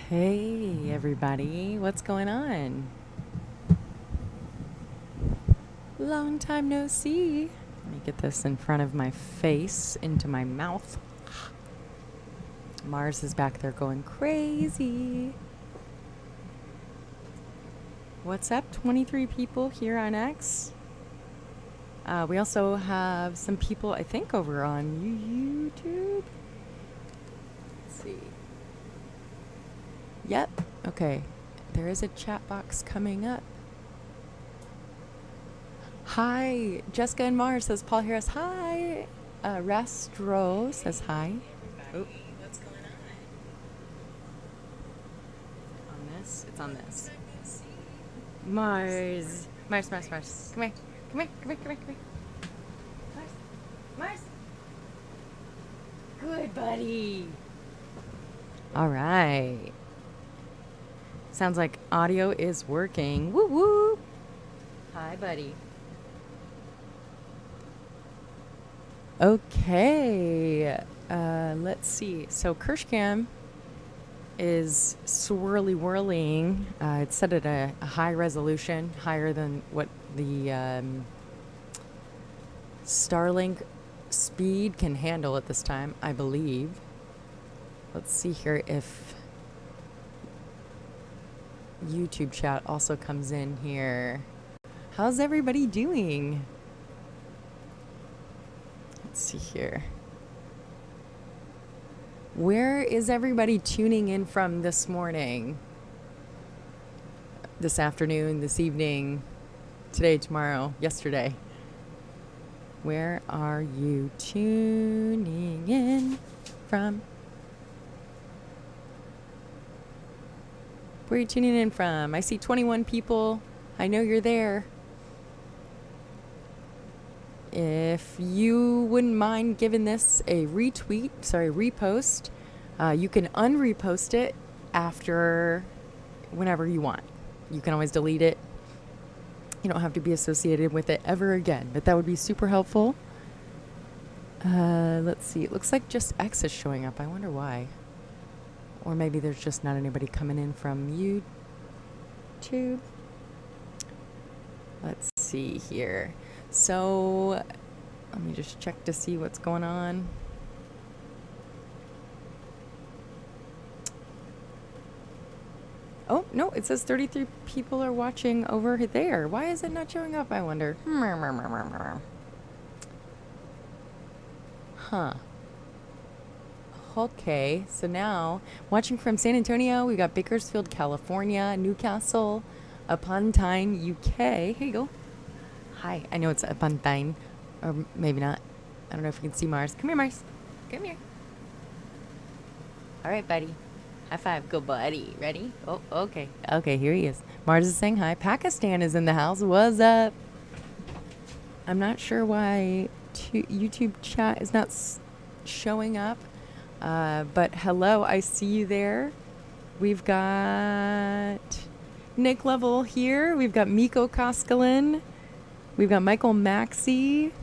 Hey everybody, what's going on? Long time no see. Let me get this in front of my face, into my mouth. Mars is back there going crazy. What's up? 23 people here on X. We also have some people, I think, over on YouTube. Let's see. Yep. Okay. There is a chat box coming up. Hi. Jessica and Mars says Paul Harris. Hi. Rastro says hi. Oh. What's going on? On this? It's on this. Mars. Mars. Come here. Come here. Mars. Good, buddy. All right. Sounds like audio is working. Woo woo. Hi, buddy. Okay. Let's see. So Kirshcam is swirly whirling. It's set at a high resolution, higher than what the Starlink speed can handle at this time, I believe. Let's see here if YouTube chat also comes in here. How's everybody doing? Let's see here. Where is everybody tuning in from this morning? This afternoon, this evening, today, tomorrow, yesterday? Where are you tuning in from? Where are you tuning in from? I see 21 people. I know you're there. If you wouldn't mind giving this a repost, you can unrepost it after whenever you want. You can always delete it. You don't have to be associated with it ever again, but that would be super helpful. Let's see. It looks like just X is showing up. I wonder why. Or maybe there's just not anybody coming in from YouTube. Let's see here. So let me just check to see what's going on. Oh, no, it says 33 people are watching over there. Why is it not showing up, I wonder? Huh. Okay, so now, watching from San Antonio, we got Bakersfield, California, Newcastle, upon Tyne, UK. Here you go. Hi, I know it's upon Tyne, or maybe not. I don't know if you can see Mars. Come here, Mars. Come here. All right, buddy. High five. Go, buddy. Ready? Oh, okay. Okay, here he is. Mars is saying hi. Pakistan is in the house. What's up? I'm not sure why YouTube chat is not showing up. But hello, I see you there. We've got Nick Level here. We've got Miko Koskelen. We've got Michael Maxey.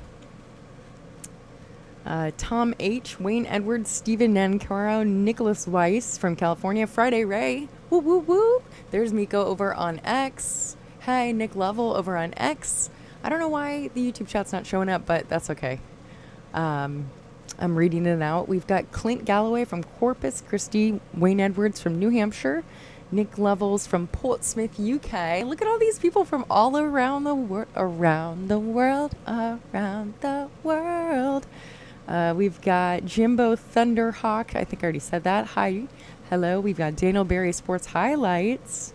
Tom H. Wayne Edwards. Stephen Nancaro. Nicholas Weiss from California. Friday Ray. Woo woo woo. There's Miko over on X. Hey, Nick Level over on X. I don't know why the YouTube chat's not showing up, but that's okay. I'm reading it out. We've got Clint Galloway from Corpus Christi, Wayne Edwards from New Hampshire, Nick Levels from Portsmouth, UK. Look at all these people from all around the world. We've got Jimbo Thunderhawk. I think I already said that. Hi. Hello. We've got Daniel Berry Sports Highlights.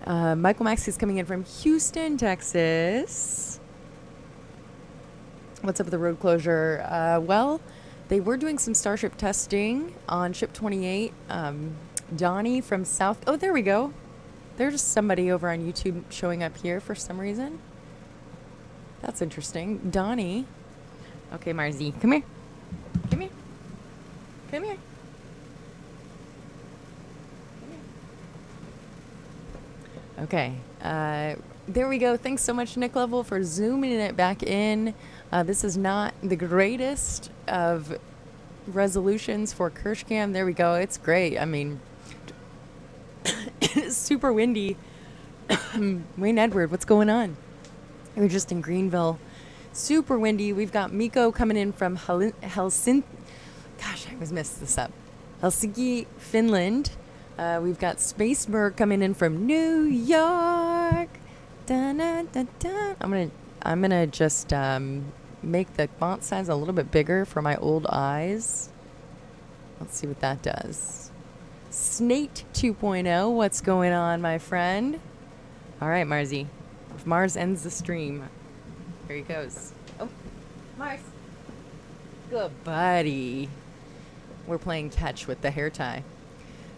Michael Maxey is coming in from Houston, Texas. What's up with the road closure? Well, they were doing some Starship testing on Ship 28. Donnie from South... Oh, there we go. There's somebody over on YouTube showing up here for some reason. That's interesting. Donnie. Okay, Marzi. Come here. Come here. Come here. Okay. There we go. Thanks so much, Nick Level, for zooming it back in. This is not the greatest of resolutions for Kirshcam. There we go. It's great. I mean, It is super windy. Wayne Edward, what's going on? We're just in Greenville. Super windy. We've got Miko coming in from Helsinki. Gosh, I always messed this up. Helsinki, Finland. We've got Spaceberg coming in from New York. Da-na-da-da. I'm gonna just make the font size a little bit bigger for my old eyes. Let's see what that does. Snate 2.0, what's going on, my friend? All right, Marzi. If Mars ends the stream, here he goes. Oh, Mars. Good buddy. We're playing catch with the hair tie.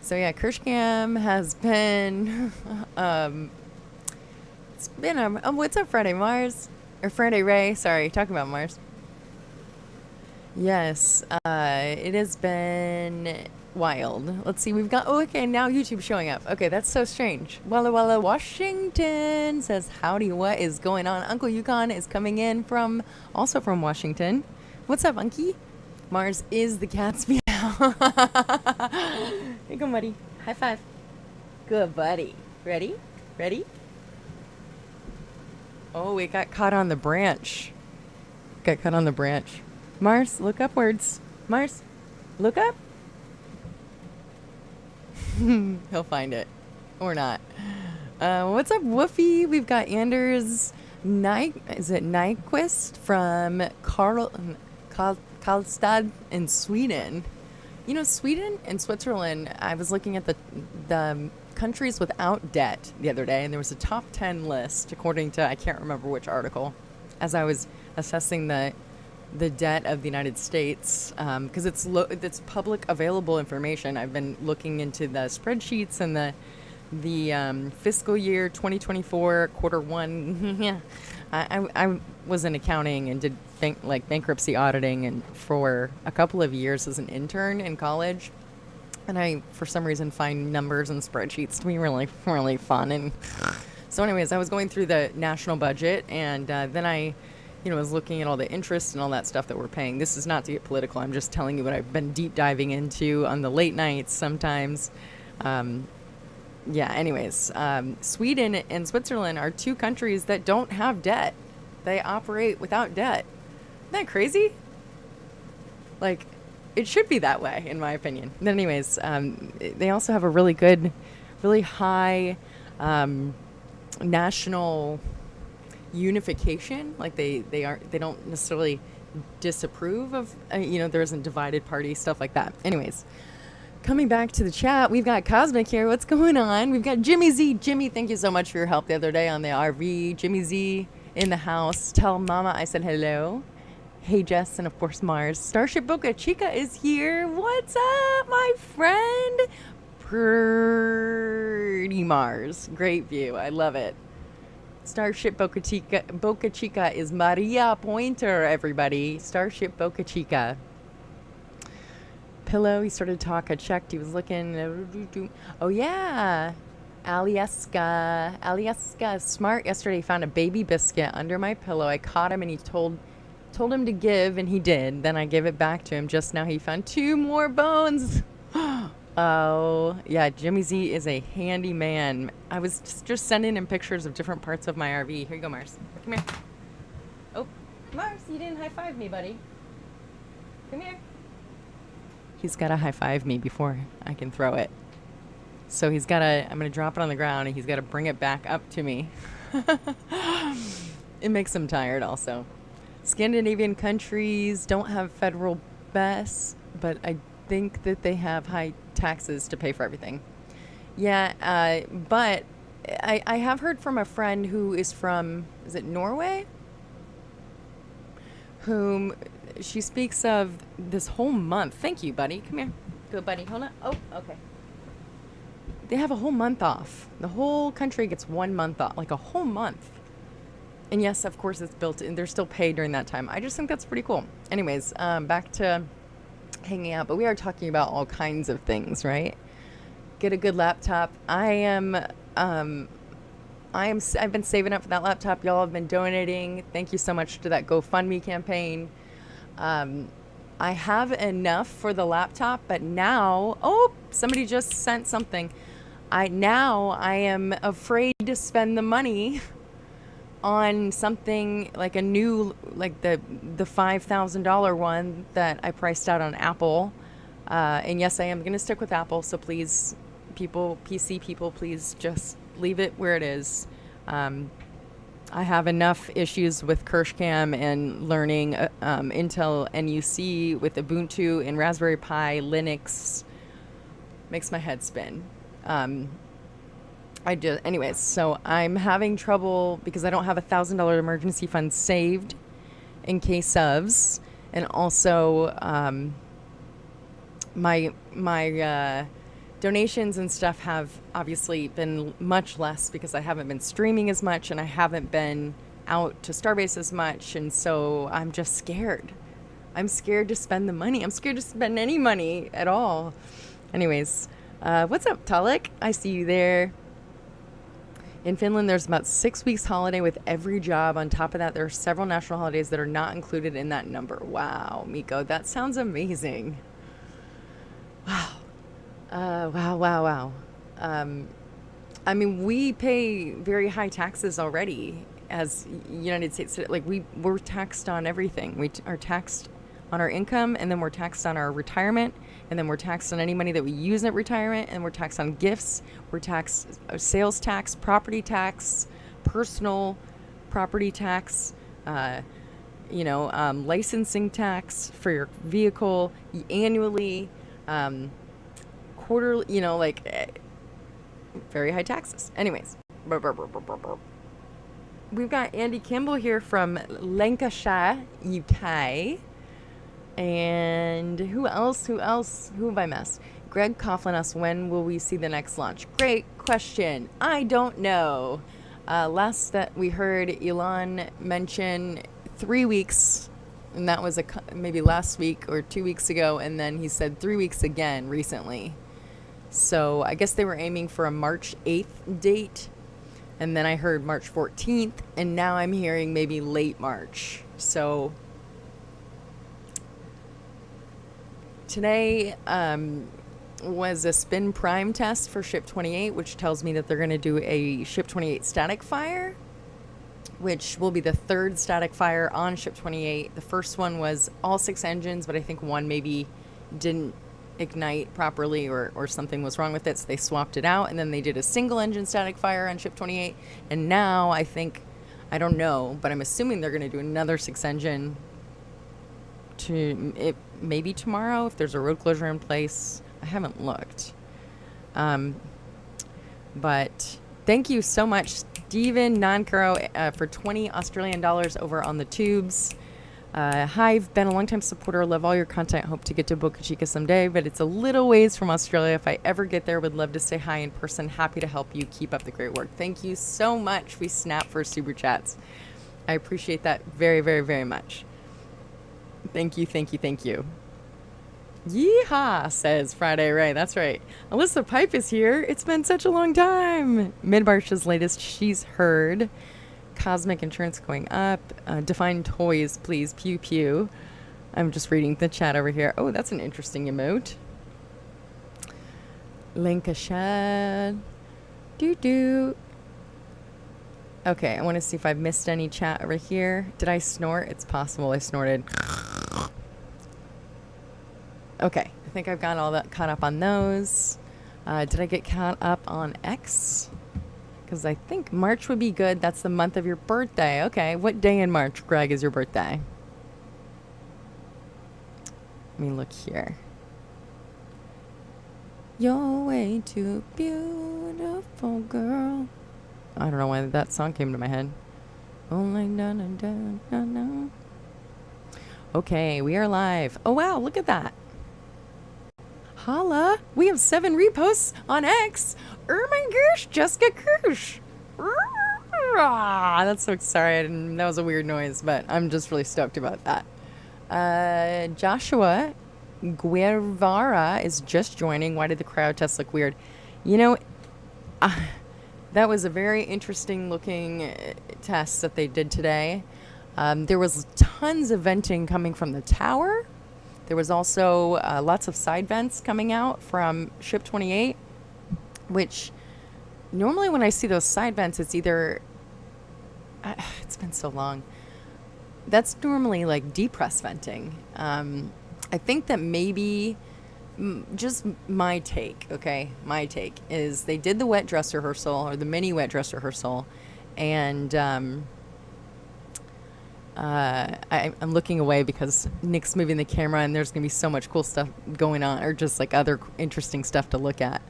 So yeah, Kirshcam has been, it's been what's up, Friday Mars? Or Friday Ray, sorry, talking about Mars. Yes, it has been wild. Let's see, we've got, oh, okay, now YouTube's showing up. Okay, that's so strange. Walla Walla Washington says, howdy, what is going on? Uncle Yukon is coming in also from Washington. What's up, Unky? Mars is the cat's meow. Here you go, buddy. High five. Good, buddy. Ready? Ready? Oh, it got caught on the branch. Got caught on the branch. Mars, look upwards. Mars, look up. He'll find it. Or not. What's up, Woofy? We've got Anders Nyquist from Karlstad in Sweden. You know, Sweden and Switzerland, I was looking at the countries without debt the other day, and there was a top 10 list according to, I can't remember which article, as I was assessing the debt of the United States, because it's public available information. I've been looking into the spreadsheets and the fiscal year 2024 quarter one. I was in accounting and did bankruptcy auditing and for a couple of years as an intern in college. And I, for some reason, find numbers and spreadsheets to be really, really fun. And so anyways, I was going through the national budget, and then I was looking at all the interest and all that stuff that we're paying. This is not to get political. I'm just telling you what I've been deep diving into on the late nights sometimes. Anyways, Sweden and Switzerland are two countries that don't have debt. They operate without debt. Isn't that crazy? Like, it should be that way, in my opinion. But anyways, they also have a really good, really high national unification. Like they don't necessarily disapprove of, there isn't divided party, stuff like that. Anyways, coming back to the chat, we've got Cosmic here. What's going on? We've got Jimmy Z. Jimmy, thank you so much for your help the other day on the RV. Jimmy Z in the house. Tell Mama I said hello. Hey, Jess, and of course, Mars. Starship Boca Chica is here. What's up, my friend? Pretty Mars. Great view. I love it. Starship Boca Chica is Maria Pointer, everybody. Starship Boca Chica. Pillow, he started to talk. I checked. He was looking. Oh, yeah. Alieska smart. Yesterday, he found a baby biscuit under my pillow. I caught him, and he told him to give, and he did. Then I gave it back to him. Just now, he found 2 more bones. Oh, yeah, Jimmy Z is a handy man. I was just sending him pictures of different parts of my RV. Here you go, Mars. Come here. Oh, Mars, you didn't high-five me, buddy. Come here. He's got to high-five me before I can throw it. So I'm going to drop it on the ground, and he's got to bring it back up to me. It makes him tired also. Scandinavian countries don't have federal BES, but I think that they have high taxes to pay for everything. Yeah, but I have heard from a friend who is from, is it Norway? Whom she speaks of this whole month. Thank you, buddy. Come here. Good, buddy. Hold on. Oh, okay. They have a whole month off. The whole country gets 1 month off, like a whole month. And yes, of course, it's built in. They're still paid during that time. I just think that's pretty cool. Anyways, back to hanging out. But we are talking about all kinds of things, right? Get a good laptop. I've been saving up for that laptop. Y'all have been donating. Thank you so much to that GoFundMe campaign. I have enough for the laptop, but now, somebody just sent something. I am afraid to spend the money on something like a new, like the $5,000 one that I priced out on Apple. And yes, I am going to stick with Apple. So please, people, PC people, please just leave it where it is. I have enough issues with KirshCam and learning Intel NUC with Ubuntu and Raspberry Pi Linux. Makes my head spin. Anyways, so I'm having trouble because I don't have $1,000 emergency fund saved in case ofs, and also my donations and stuff have obviously been much less because I haven't been streaming as much and I haven't been out to Starbase as much, and so I'm just scared. I'm scared to spend the money. I'm scared to spend any money at all. Anyways, what's up, Talik? I see you there. In Finland, there's about 6 weeks holiday with every job. On top of that, there are several national holidays that are not included in that number. Wow, Miko, that sounds amazing. Wow. Wow. I mean, we pay very high taxes already as United States. Like, we're taxed on everything. We are taxed on our income, and then we're taxed on our retirement, and then we're taxed on any money that we use at retirement, and we're taxed on gifts. We're taxed sales tax, property tax, personal property tax, licensing tax for your vehicle annually, quarterly, very high taxes. Anyways, we've got Andy Kimball here from Lancashire, UK. And who else? Who have I missed? Greg Coughlin asks, when will we see the next launch? Great question. I don't know. Last that we heard Elon mention 3 weeks, and that was maybe last week or 2 weeks ago, and then he said 3 weeks again recently. So I guess they were aiming for a March 8th date, and then I heard March 14th, and now I'm hearing maybe late March. So today was a spin prime test for Ship 28, which tells me that they're going to do a Ship 28 static fire, which will be the third static fire on Ship 28. The first one was all 6 engines, but I think one maybe didn't ignite properly or something was wrong with it, so they swapped it out, and then they did a single engine static fire on Ship 28. And now I don't know, but I'm assuming they're going to do another 6 engine maybe tomorrow if there's a road closure in place. I haven't looked. But thank you so much, Steven Nankaro, for $20 Australian over on the tubes. Hi, I've been a longtime supporter. Love all your content. Hope to get to Boca Chica someday, but it's a little ways from Australia. If I ever get there, would love to say hi in person. Happy to help you. Keep up the great work. Thank you so much. We snap for super chats. I appreciate that very, very, very much. Thank you. Yeehaw, says Friday Ray. That's right. Alyssa Pipe is here. It's been such a long time. Midmarsh's latest, she's heard. Cosmic insurance going up. Define toys, please. Pew pew. I'm just reading the chat over here. Oh, that's an interesting emote. Lancashire. Doo. Okay, I want to see if I've missed any chat over here. Did I snort? It's possible I snorted. Okay, I think I've got all that caught up on those. Did I get caught up on X? Because I think March would be good. That's the month of your birthday. Okay, what day in March, Greg, is your birthday? Let me look here. You're way too beautiful, girl. I don't know why that song came to my head. Okay, we are live. Oh, wow, look at that. Holla, we have 7 reposts on X. Kirsh, Jessica Kirsh. That's so sorry. That was a weird noise, but I'm just really stoked about that. Joshua Guevara is just joining. Why did the cryo test look weird? That was a very interesting looking test that they did today. There was tons of venting coming from the tower. There was also lots of side vents coming out from Ship 28, which normally when I see those side vents, it's either, it's been so long. That's normally like depress venting. I think that maybe just my take, okay? My take is they did the wet dress rehearsal or the mini wet dress rehearsal, and I'm looking away because Nick's moving the camera and there's going to be so much cool stuff going on, or just like other interesting stuff to look at.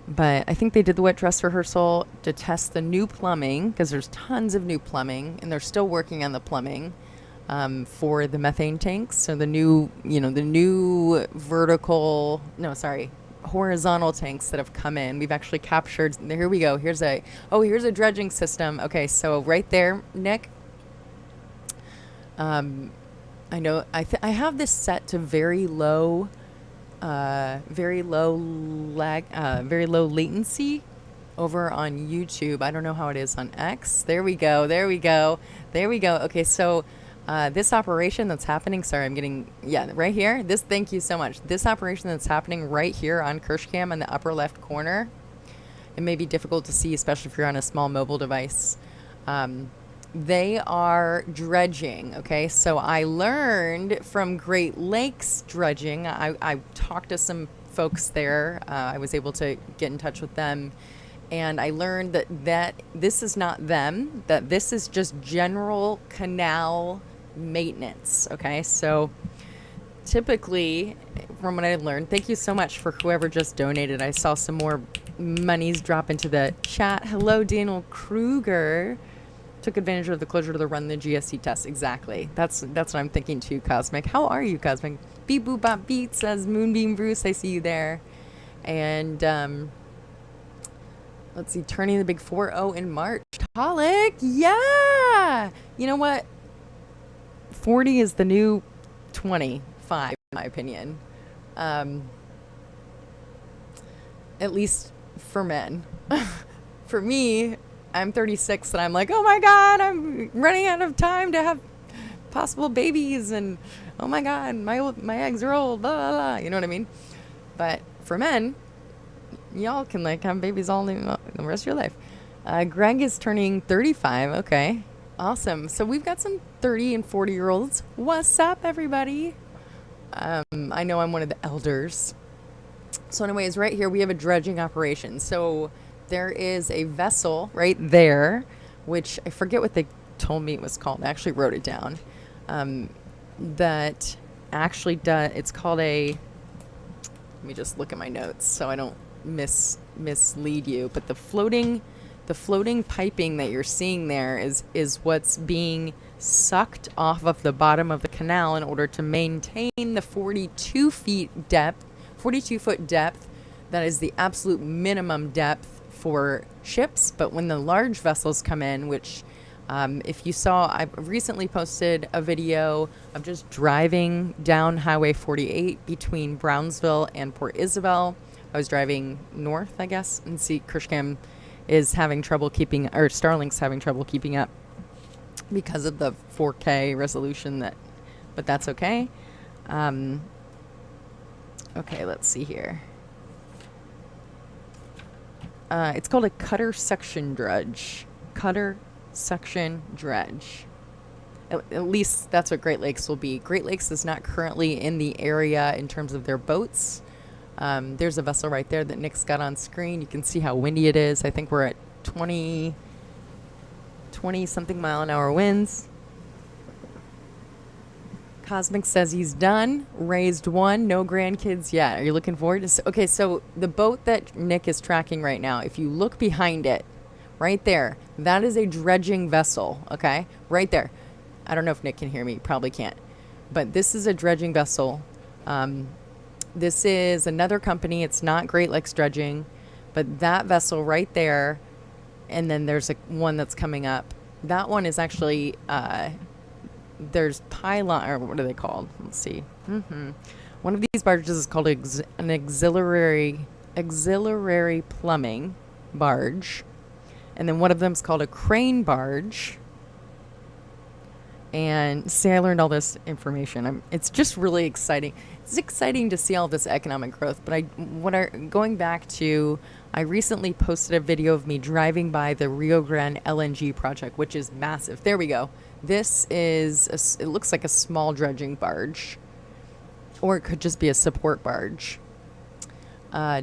But I think they did the wet dress rehearsal to test the new plumbing, because there's tons of new plumbing and they're still working on the plumbing for the methane tanks. So the new, the new horizontal tanks that have come in. We've actually captured, here we go. Here's a dredging system. Okay, so right there, Nick, I know I have this set to very low latency over on YouTube. I don't know how it is on X. There we go. Okay, so this operation that's happening, sorry, I'm getting, right here. Thank you so much. This operation that's happening right here on Kirsh Cam in the upper left corner, it may be difficult to see, especially if you're on a small mobile device. They are dredging, okay? So I learned from Great Lakes Dredging. I talked to some folks there. I was able to get in touch with them. And I learned that this is not them, that this is just general canal maintenance, okay? So typically, from what I learned, thank you so much for whoever just donated. I saw some more monies drop into the chat. Hello, Daniel Kruger. Took advantage of the closure to run the GSC test. Exactly. That's what I'm thinking too, Cosmic. How are you, Cosmic? Beep boop bop beat says Moonbeam Bruce. I see you there. And let's see, turning the big 4-0 in March. Talik, yeah. You know what? 40 is the new 25, in my opinion. At least for men. For me, I'm 36 and I'm like, oh my God, I'm running out of time to have possible babies, and oh my God, my eggs are old, blah, blah, blah. You know what I mean? But for men, y'all can like have babies all the rest of your life. Greg is turning 35. Okay. Awesome. So we've got some 30 and 40-year-olds. What's up, everybody? I know I'm one of the elders. So anyways, right here we have a dredging operation. So there is a vessel right there, which I forget what they told me it was called. I actually wrote it down. That actually does, it's called a, let me just look at my notes so I don't mislead you. But the floating piping that you're seeing there is what's being sucked off of the bottom of the canal in order to maintain the 42-foot depth. That is the absolute minimum depth for ships. But when the large vessels come in, which if you saw, I recently posted a video of just driving down Highway 48 between Brownsville and Port Isabel. I was driving north, I guess, and see Kirshcam is having trouble keeping, or Starlink's having trouble keeping up because of the 4K resolution, but that's okay. Okay, let's see here. It's called a cutter suction dredge. Cutter suction dredge. At least that's what Great Lakes will be. Great Lakes is not currently in the area in terms of their boats. There's a vessel right there that Nick's got on screen. You can see how windy it is. I think we're at 20 something mile-an-hour winds. Cosmic says he's done. Raised one. No grandkids yet. Are you looking forward to? Okay, so the boat that Nick is tracking right now, if you look behind it, right there, that is a dredging vessel. Okay, right there. I don't know if Nick can hear me. Probably can't. But this is a dredging vessel. This is another company. It's not Great Lakes Dredging, but that vessel right there, and then there's one that's coming up. That one is actually, there's pylon, or what are they called? Let's see. One of these barges is called an auxiliary plumbing barge, and then one of them is called a crane barge. And see, I learned all this information. It's just really exciting. It's exciting to see all this economic growth. But going back to I recently posted a video of me driving by the Rio Grande LNG project, which is massive. There we go. This is, it looks like a small dredging barge, or it could just be a support barge.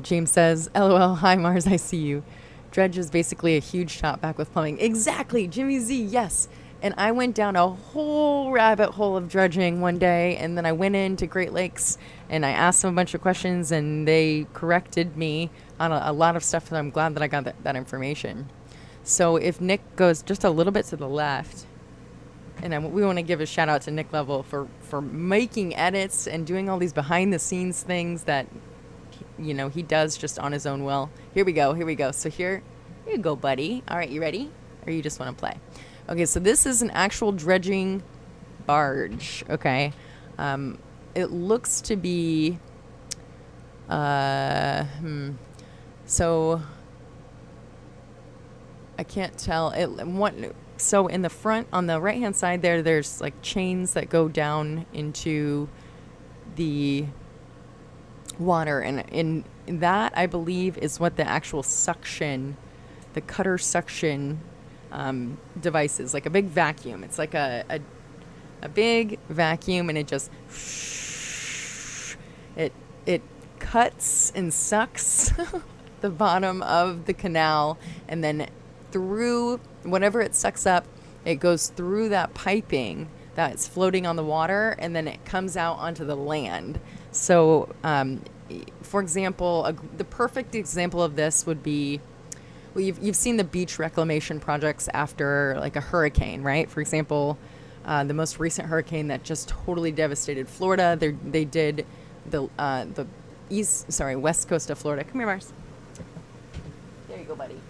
James says, LOL, hi Mars, I see you. Dredge is basically a huge shop back with plumbing. Exactly, Jimmy Z, yes. And I went down a whole rabbit hole of dredging one day, and then I went into Great Lakes and I asked them a bunch of questions, and they corrected me on a lot of stuff, and I'm glad that I got that information. So if Nick goes just a little bit to the left, and we want to give a shout out to Nick Level for making edits and doing all these behind the scenes things that, you know, he does just on his own will. Here we go. So here you go, buddy. All right, you ready? Or you just want to play? Okay, so this is an actual dredging barge, okay? It looks to be, so I can't tell. So in the front, on the right-hand side there's like chains that go down into the water, and in that, I believe, is what the actual suction, the cutter suction device is, like a big vacuum. It's like a big vacuum, and it just it cuts and sucks the bottom of the canal, and then through whatever it sucks up, it goes through that piping that's floating on the water, and then it comes out onto the land. So, for example, the perfect example of this would be, well, you've seen the beach reclamation projects after like a hurricane, right? For example, the most recent hurricane that just totally devastated Florida, they did the west coast of Florida. Come here, Mars. There you go, buddy.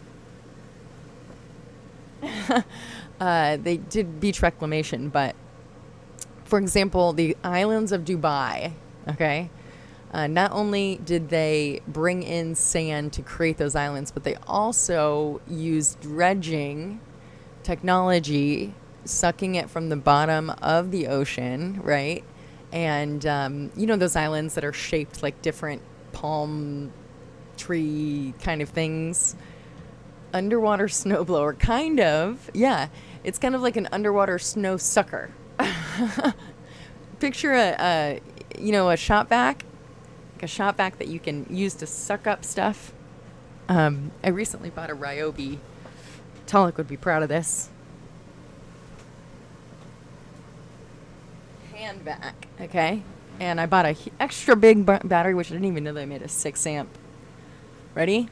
They did beach reclamation, but for example, the islands of Dubai, okay? Not only did they bring in sand to create those islands, but they also used dredging technology, sucking it from the bottom of the ocean, right? And, you know, those islands that are shaped like different palm tree kind of things. Underwater snowblower, kind of. Yeah, it's kind of like an underwater snow sucker. Picture a shop vac. A shop vac that you can use to suck up stuff. I recently bought a Ryobi. Talik would be proud of this. Hand vac, okay? And I bought a extra big battery, which I didn't even know they made a 6 amp. Ready?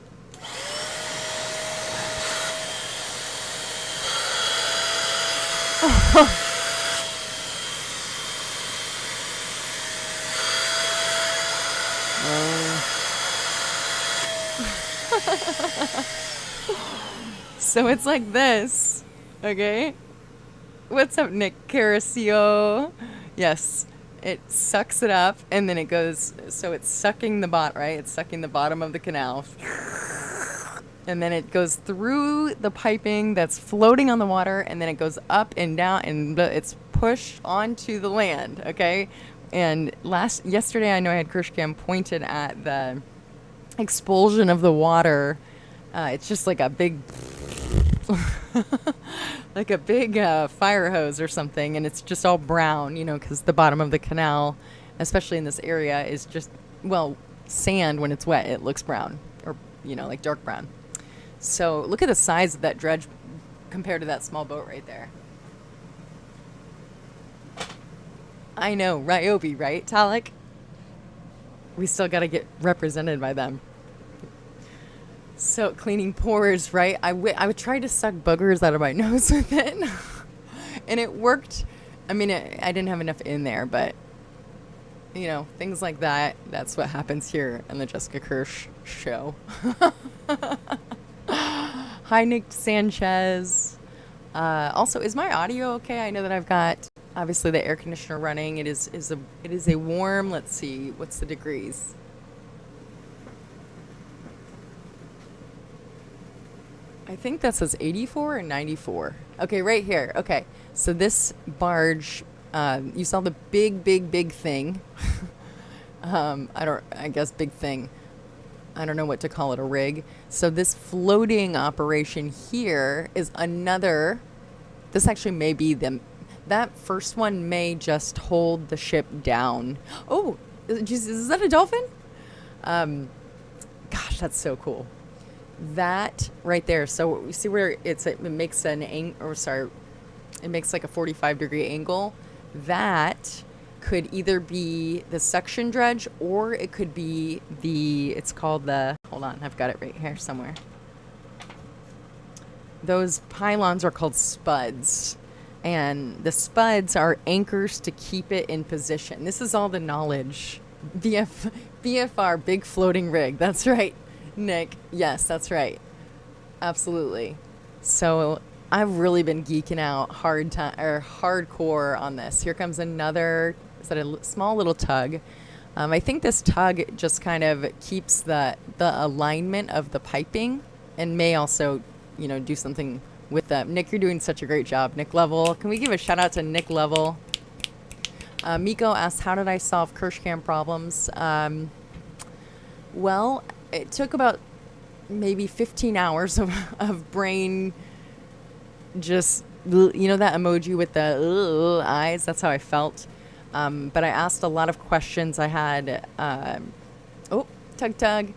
So it's like this, okay? What's up, Nick Carasio? Yes, it sucks it up, and then it goes, so it's sucking the right? It's sucking the bottom of the canal. And then it goes through the piping that's floating on the water, and then it goes up and down, and it's pushed onto the land, okay? And yesterday, I know I had Kirsh Cam pointed at the expulsion of the water. It's just like a big, like a big fire hose or something, and it's just all brown, you know, because the bottom of the canal, especially in this area, is just, well, sand. When it's wet, it looks brown, or, you know, like dark brown. So look at the size of that dredge compared to that small boat right there. I know, Ryobi, right, Talik? We still got to get represented by them. So cleaning pores, right? I would try to suck boogers out of my nose with it. And it worked. I mean, I didn't have enough in there, but, you know, things like that. That's what happens here on the Jessica Kirsh show. Hi, Nick Sanchez. Also, is my audio okay? I know that I've got, obviously, the air conditioner running. It is a warm, let's see, what's the degrees? I think that says 84 or 94. Okay, right here. Okay, so this barge, you saw the big thing. I guess big thing. I don't know what to call it, a rig. So this floating operation here is another, this actually may be them. That first one may just hold the ship down. Oh, is that a dolphin? Gosh, that's so cool. That right there. So you see where it makes an angle, or sorry, it makes like a 45-degree angle. That could either be the suction dredge, or it could be it's called the, hold on, I've got it right here somewhere. Those pylons are called spuds. And the spuds are anchors to keep it in position. This is all the knowledge. BFR, big floating rig. That's right, Nick. Yes, that's right. Absolutely. So I've really been geeking out hardcore on this. Here comes another, is that a small little tug? I think this tug just kind of keeps the alignment of the piping, and may also, do something with that. Nick, you're doing such a great job. Nick Level. Can we give a shout out to Nick Level? Miko asked, how did I solve Kirsh cam problems? Well, it took about maybe 15 hours of brain just, that emoji with the eyes. That's how I felt. But I asked a lot of questions. I had, tug.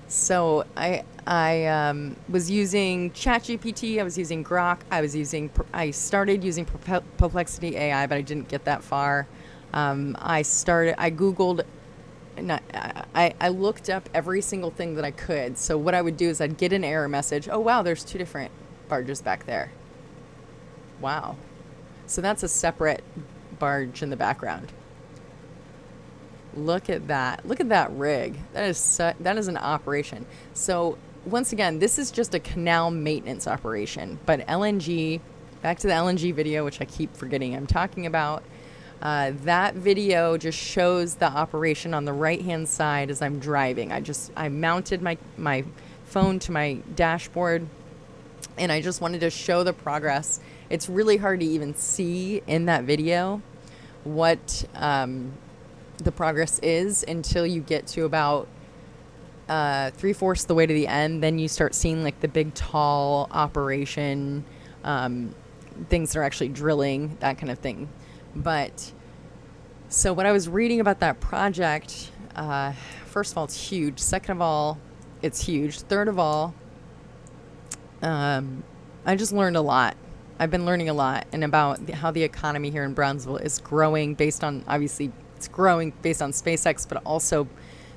So I was using ChatGPT. I was using Grok. I started using Perplexity AI, but I didn't get that far. I Googled, I looked up every single thing that I could. So what I would do is I'd get an error message. Oh, wow, there's 2 different barges back there. Wow. So that's a separate barge in the background. Look at that. Look at that rig. That is an operation. So once again, this is just a canal maintenance operation. But LNG, back to the LNG video, which I keep forgetting I'm talking about. That video just shows the operation on the right-hand side as I'm driving. I mounted my phone to my dashboard, and I just wanted to show the progress. It's really hard to even see in that video what the progress is until you get to about 3/4 the way to the end. Then you start seeing like the big tall operation, things that are actually drilling, that kind of thing. But so what I was reading about that project, first of all, it's huge. Second of all, it's huge. Third of all, I just learned a lot. I've been learning a lot, and about how the economy here in Brownsville is growing based on, obviously it's growing based on SpaceX, but also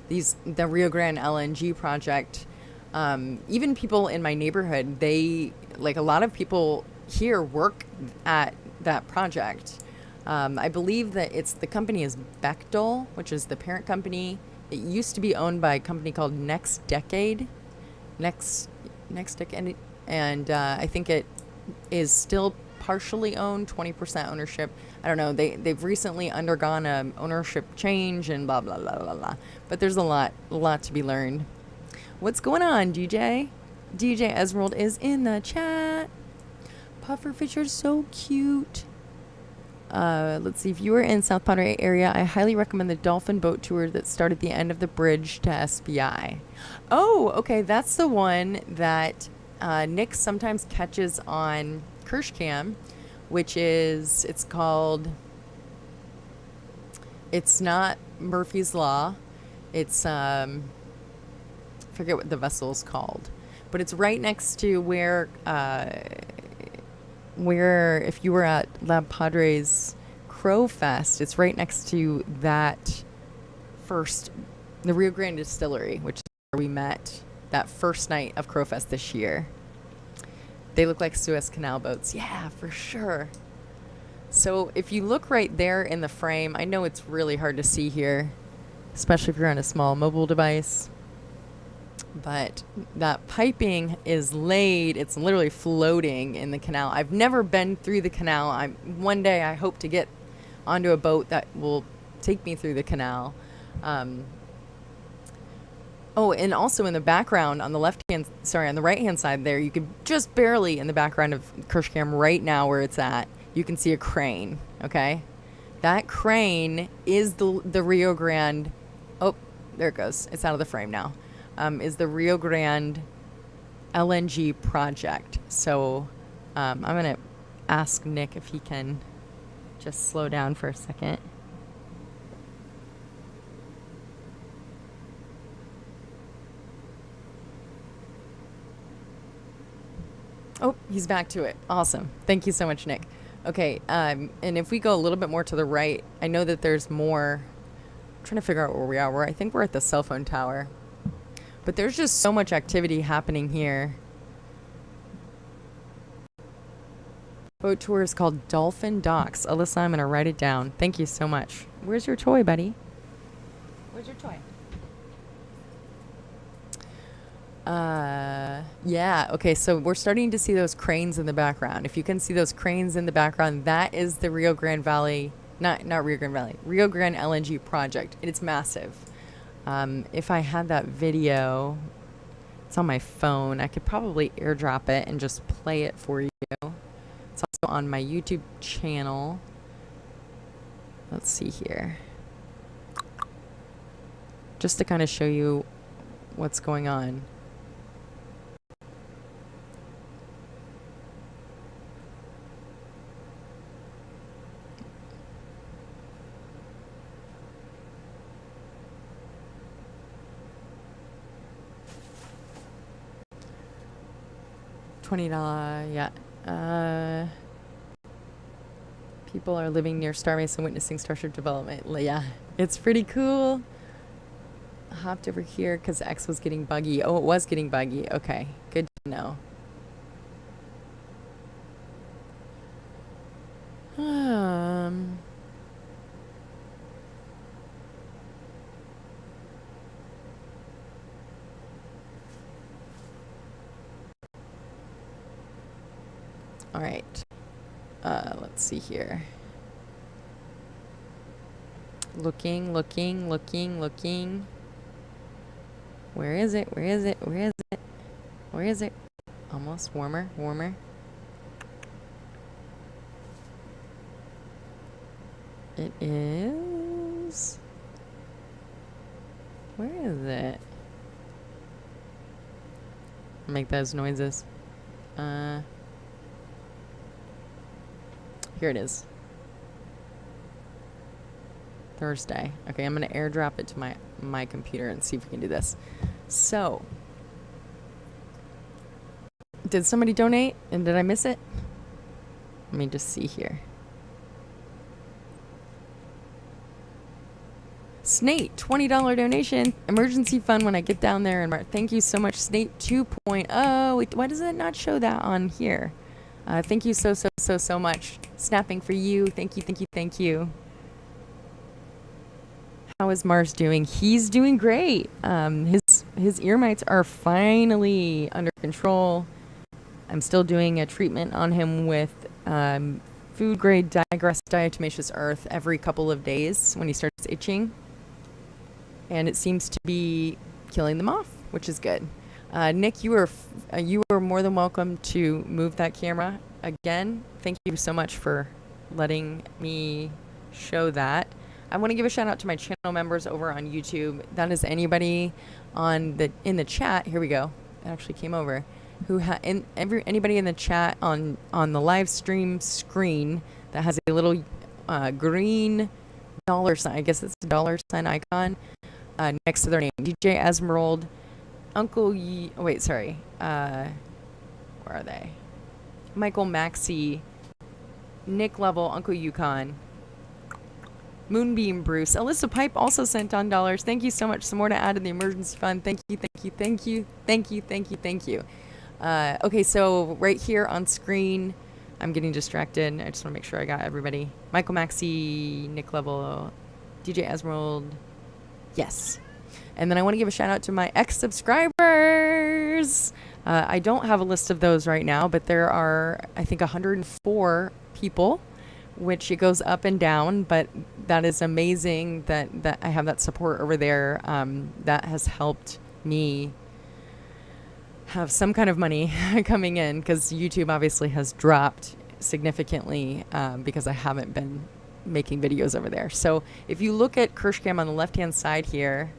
the Rio Grande LNG project. Even people in my neighborhood, a lot of people here work at that project. I believe that the company is Bechtel, which is the parent company. It used to be owned by a company called Next Decade, and I think it is still partially owned, 20% ownership. I don't know. They've recently undergone a ownership change and blah blah blah blah blah. But there's a lot to be learned. What's going on, DJ? DJ Esmeralda is in the chat. Puffer Fisher's so cute. Let's see. If you were in South Padre area, I highly recommend the dolphin boat tour that started at the end of the bridge to SBI. Oh, okay. That's the one that Nick sometimes catches on Kirsh Cam, which is, it's not Murphy's Law. It's, forget what the vessel is called, but it's right next to where if you were at La Padre's Crow Fest, it's right next to the Rio Grande Distillery, which is where we met that first night of Crow Fest this year. They look like Suez Canal boats. Yeah, for sure. So if you look right there in the frame, I know it's really hard to see here, especially if you're on a small mobile device. But that piping is laid. It's literally floating in the canal. I've never been through the canal. One day I hope to get onto a boat that will take me through the canal. Oh, and also in the background on the on the right-hand side there, you could just barely, in the background of Kirsh Cam right now where it's at, you can see a crane, okay? That crane is the Rio Grande. Oh, there it goes. It's out of the frame now. is the Rio Grande LNG project. So I'm going to ask Nick if he can just slow down for a second. Oh, he's back to it. Awesome. Thank you so much, Nick. Okay, and if we go a little bit more to the right, I know that there's more. I'm trying to figure out where we are. I think we're at the cell phone tower. But there's just so much activity happening here. Boat tour is called Dolphin Docks. Alyssa, I'm going to write it down. Thank you so much. Where's your toy, buddy? Where's your toy? Yeah, okay, so we're starting to see those cranes in the background. If you can see those cranes in the background, that is the Rio Grande Valley, not Rio Grande Valley, Rio Grande LNG project. It's massive. If I had that video, it's on my phone, I could probably airdrop it and just play it for you. It's also on my YouTube channel. Let's see here. Just to kind of show you what's going on. $20, yeah. People are living near Starbase and witnessing Starship development. Yeah, it's pretty cool. I hopped over here because X was getting buggy. Oh, it was getting buggy. Okay, good to know. All right. Let's see here. Looking. Where is it? Almost warmer. It is. Where is it? Make those noises. Here it is. Thursday. Okay, I'm going to airdrop it to my computer and see if we can do this. So, did somebody donate and did I miss it? Let me just see here. Snate, $20 donation. Emergency fund when I get down there. And thank you so much, Snate 2.0. Wait, why does it not show that on here? Thank you so much. Snapping for you. Thank you. How is Mars doing? He's doing great. His ear mites are finally under control. I'm still doing a treatment on him with food grade diatomaceous earth every couple of days when he starts itching. And it seems to be killing them off, which is good. Nick, you were more than welcome to move that camera again. Thank you so much for letting me show that. I want to give a shout out to my channel members over on YouTube. That is anybody in the chat. Here we go. It actually came over. Anybody in the chat on the live stream screen that has a little green dollar sign. I guess it's a dollar sign icon next to their name. DJ Esmeralda. Where are they? Michael Maxey, Nick Level, Uncle Yukon, Moonbeam Bruce, Alyssa Pipe also sent on dollars. Thank you so much. Some more to add in the emergency fund. Thank you. Okay, so right here on screen, I'm getting distracted. I just want to make sure I got everybody. Michael Maxey, Nick Level, DJ Esmeralda. Yes. And then I want to give a shout out to my ex-subscribers. I don't have a list of those right now, but there are, I think, 104 people, which it goes up and down, but that is amazing that I have that support over there. That has helped me have some kind of money coming in, because YouTube obviously has dropped significantly because I haven't been making videos over there. So if you look at KirshCam on the left-hand side here,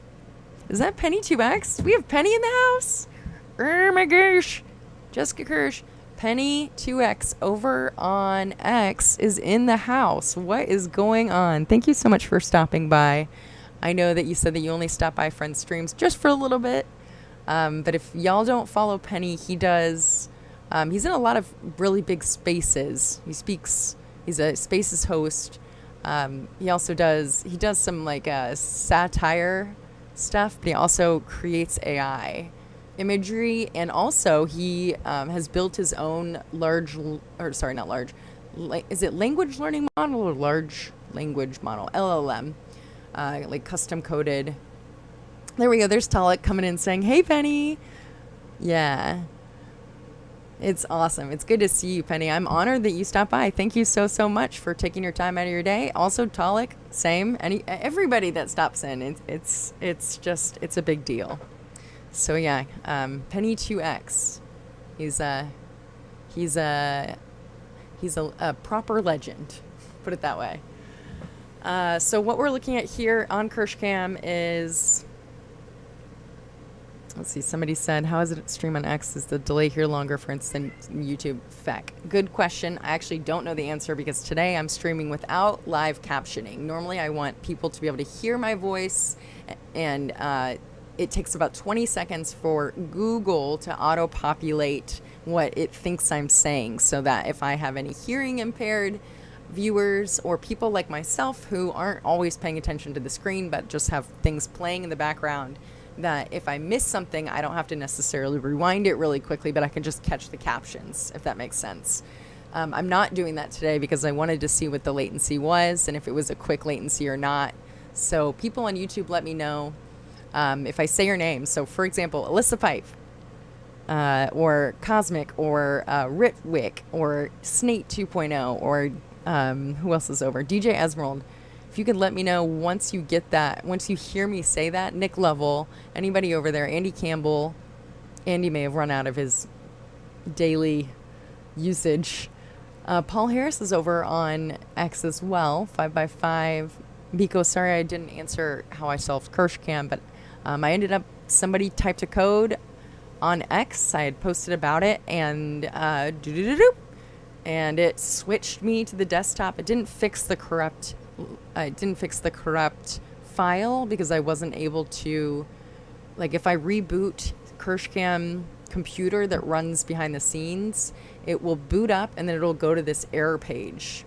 Is that Penny 2X? We have Penny in the house. Oh my gosh. Jessica Kirsh. Penny 2X over on X is in the house. What is going on? Thank you so much for stopping by. I know that you said that you only stop by friends' streams just for a little bit. But if y'all don't follow Penny, he does. He's in a lot of really big spaces. He speaks. He's a Spaces host. He also does. He does some like satire stuff, but he also creates AI imagery, and also he has built his own is it language learning model or large language model, LLM, like custom coded. There we go. There's Talek coming in saying, "Hey, Penny." Yeah. It's awesome. It's good to see you, Penny. I'm honored that you stopped by. Thank you so much for taking your time out of your day. Also, Talek, same. Everybody that stops in, it's a big deal. So yeah, Penny 2X, he's a proper legend, put it that way. So what we're looking at here on KirshCam is, let's see, somebody said, how is it stream on X? Is the delay here longer, for instance, than YouTube? Feck. Good question. I actually don't know the answer because today I'm streaming without live captioning. Normally I want people to be able to hear my voice, and it takes about 20 seconds for Google to auto-populate what it thinks I'm saying, so that if I have any hearing impaired viewers or people like myself who aren't always paying attention to the screen but just have things playing in the background, that if I miss something, I don't have to necessarily rewind it really quickly, but I can just catch the captions, if that makes sense. I'm not doing that today because I wanted to see what the latency was and if it was a quick latency or not. So people on YouTube, let me know if I say your name. So for example, Alyssa Pipe, or Cosmic, or Ritwick, or Snate 2.0, or who else is over? DJ Esmerald. If you could let me know once you get that, once you hear me say that. Nick Lovell, anybody over there, Andy Campbell. Andy may have run out of his daily usage. Paul Harris is over on X as well, 5x5. Biko, sorry I didn't answer how I solved KirshCam, but I ended up, somebody typed a code on X. I had posted about it, and and it switched me to the desktop. It didn't fix the corrupt file because I wasn't able to, like, if I reboot KirshCam computer that runs behind the scenes, it will boot up and then it'll go to this error page,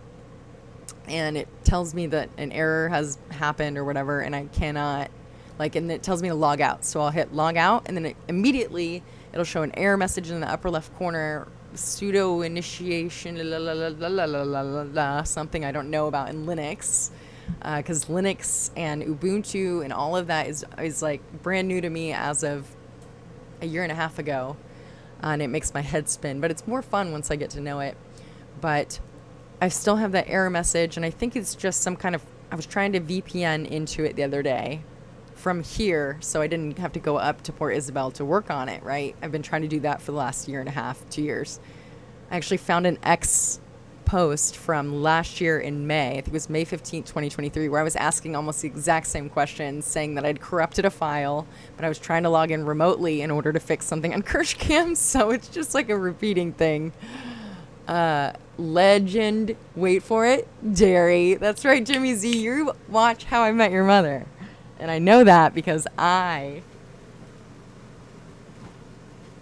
and it tells me that an error has happened or whatever, and I cannot, like, and it tells me to log out. So I'll hit log out, and then immediately it'll show an error message in the upper left corner, pseudo initiation, something I don't know about in Linux, because Linux and Ubuntu and all of that is like brand new to me as of a year and a half ago, and it makes my head spin, but it's more fun once I get to know it. But I still have that error message, and I think it's just some kind of, I was trying to VPN into it the other day from here, so I didn't have to go up to Port Isabel to work on it, right? I've been trying to do that for the last year and a half, 2 years. I actually found an X post from last year in May, I think it was May 15th, 2023, where I was asking almost the exact same questions, saying that I'd corrupted a file, but I was trying to log in remotely in order to fix something on KirshCam, so it's just like a repeating thing. Legend, wait for it, Jerry. That's right, Jimmy Z, you watch How I Met Your Mother. And I know that because I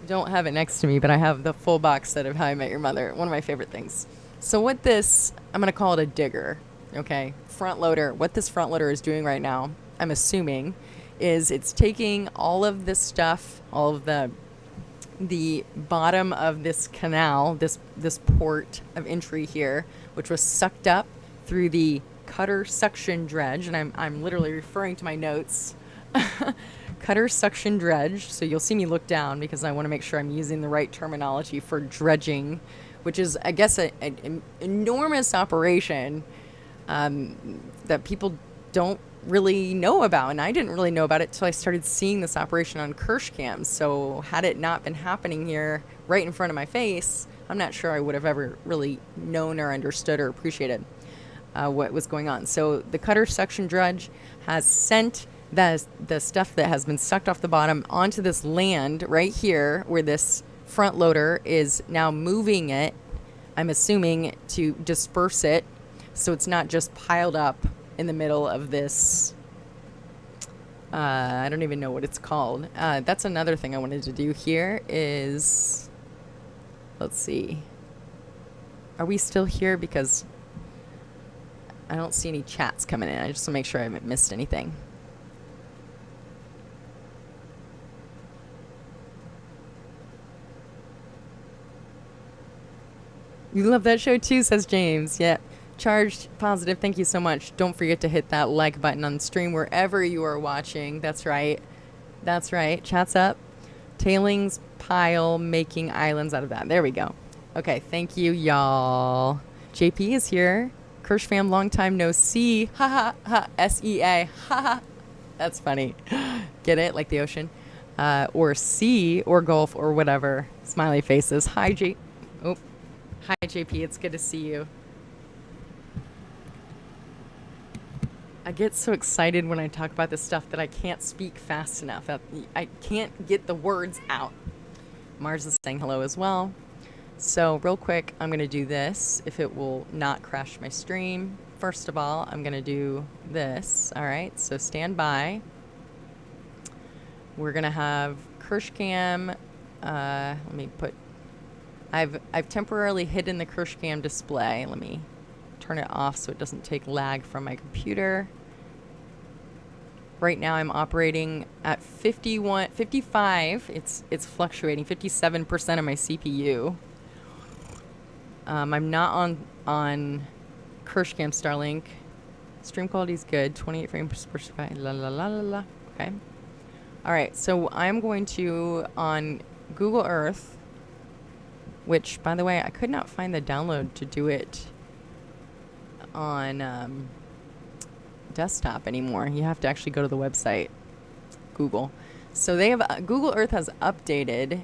don't have it next to me, but I have the full box set of How I Met Your Mother, one of my favorite things. So what this, I'm going to call it a digger, okay? Front loader. What this front loader is doing right now, I'm assuming, is it's taking all of this stuff, all of the bottom of this canal, this port of entry here, which was sucked up through the cutter suction dredge, and I'm literally referring to my notes. Cutter suction dredge. So you'll see me look down because I want to make sure I'm using the right terminology for dredging, which is, I guess, an enormous operation that people don't really know about, and I didn't really know about it till I started seeing this operation on KirshCam. So had it not been happening here right in front of my face, I'm not sure I would have ever really known or understood or appreciated what was going on. So the cutter suction dredge has sent the stuff that has been sucked off the bottom onto this land right here, where this front loader is now moving it, I'm assuming, to disperse it so it's not just piled up in the middle of this. I don't even know what it's called. That's another thing I wanted to do here is, let's see. Are we still here? Because I don't see any chats coming in. I just want to make sure I haven't missed anything. You love that show too, says James. Yeah. Charged Positive, thank you so much. Don't forget to hit that like button on the stream wherever you are watching. That's right. That's right. Chat's up. Tailings pile, making islands out of that. There we go. Okay, thank you, y'all. JP is here. Kirsh fam, long time no see. Ha ha ha. SEA. Ha ha. That's funny. Get it? Like the ocean. Or sea or Gulf or whatever. Smiley faces. Hi, Oh. Hi, JP. It's good to see you. I get so excited when I talk about this stuff that I can't speak fast enough. I can't get the words out. Mars is saying hello as well. So real quick, I'm going to do this if it will not crash my stream. First of all, I'm going to do this. All right, so stand by. We're going to have KirshCam. Let me put... I've temporarily hidden the KirshCam display. Let me turn it off so it doesn't take lag from my computer. Right now I'm operating at 55. It's fluctuating. 57% of my CPU. I'm not on KirshCam Starlink. Stream quality is good. 28 frames per second. La la la la la. Okay. All right. So I'm going to on Google Earth, which, by the way, I could not find the download to do it on desktop anymore. You have to actually go to the website, Google. So they have Google Earth has updated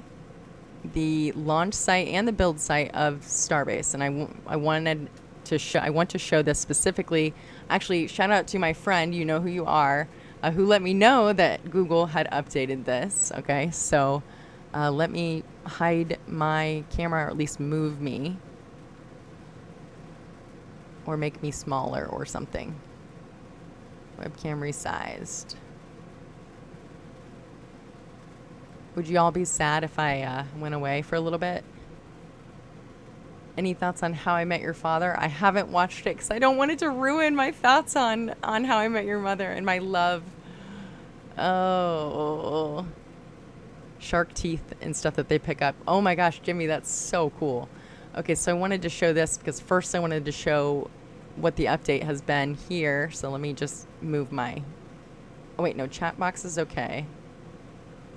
the launch site and the build site of Starbase, and I want to show this specifically. Actually, shout out to my friend, you know who you are, who let me know that Google had updated this. Okay, so let me hide my camera, or at least move me, or make me smaller or something. Webcam resized. Would you all be sad if I went away for a little bit? Any thoughts on How I Met Your Father? I haven't watched it because I don't want it to ruin my thoughts on How I Met Your Mother and my love. Oh. Shark teeth and stuff that they pick up. Oh my gosh, Jimmy, that's so cool. Okay, so I wanted to show this because first I wanted to show what the update has been here. So let me just move my... Oh wait, no, chat box is okay.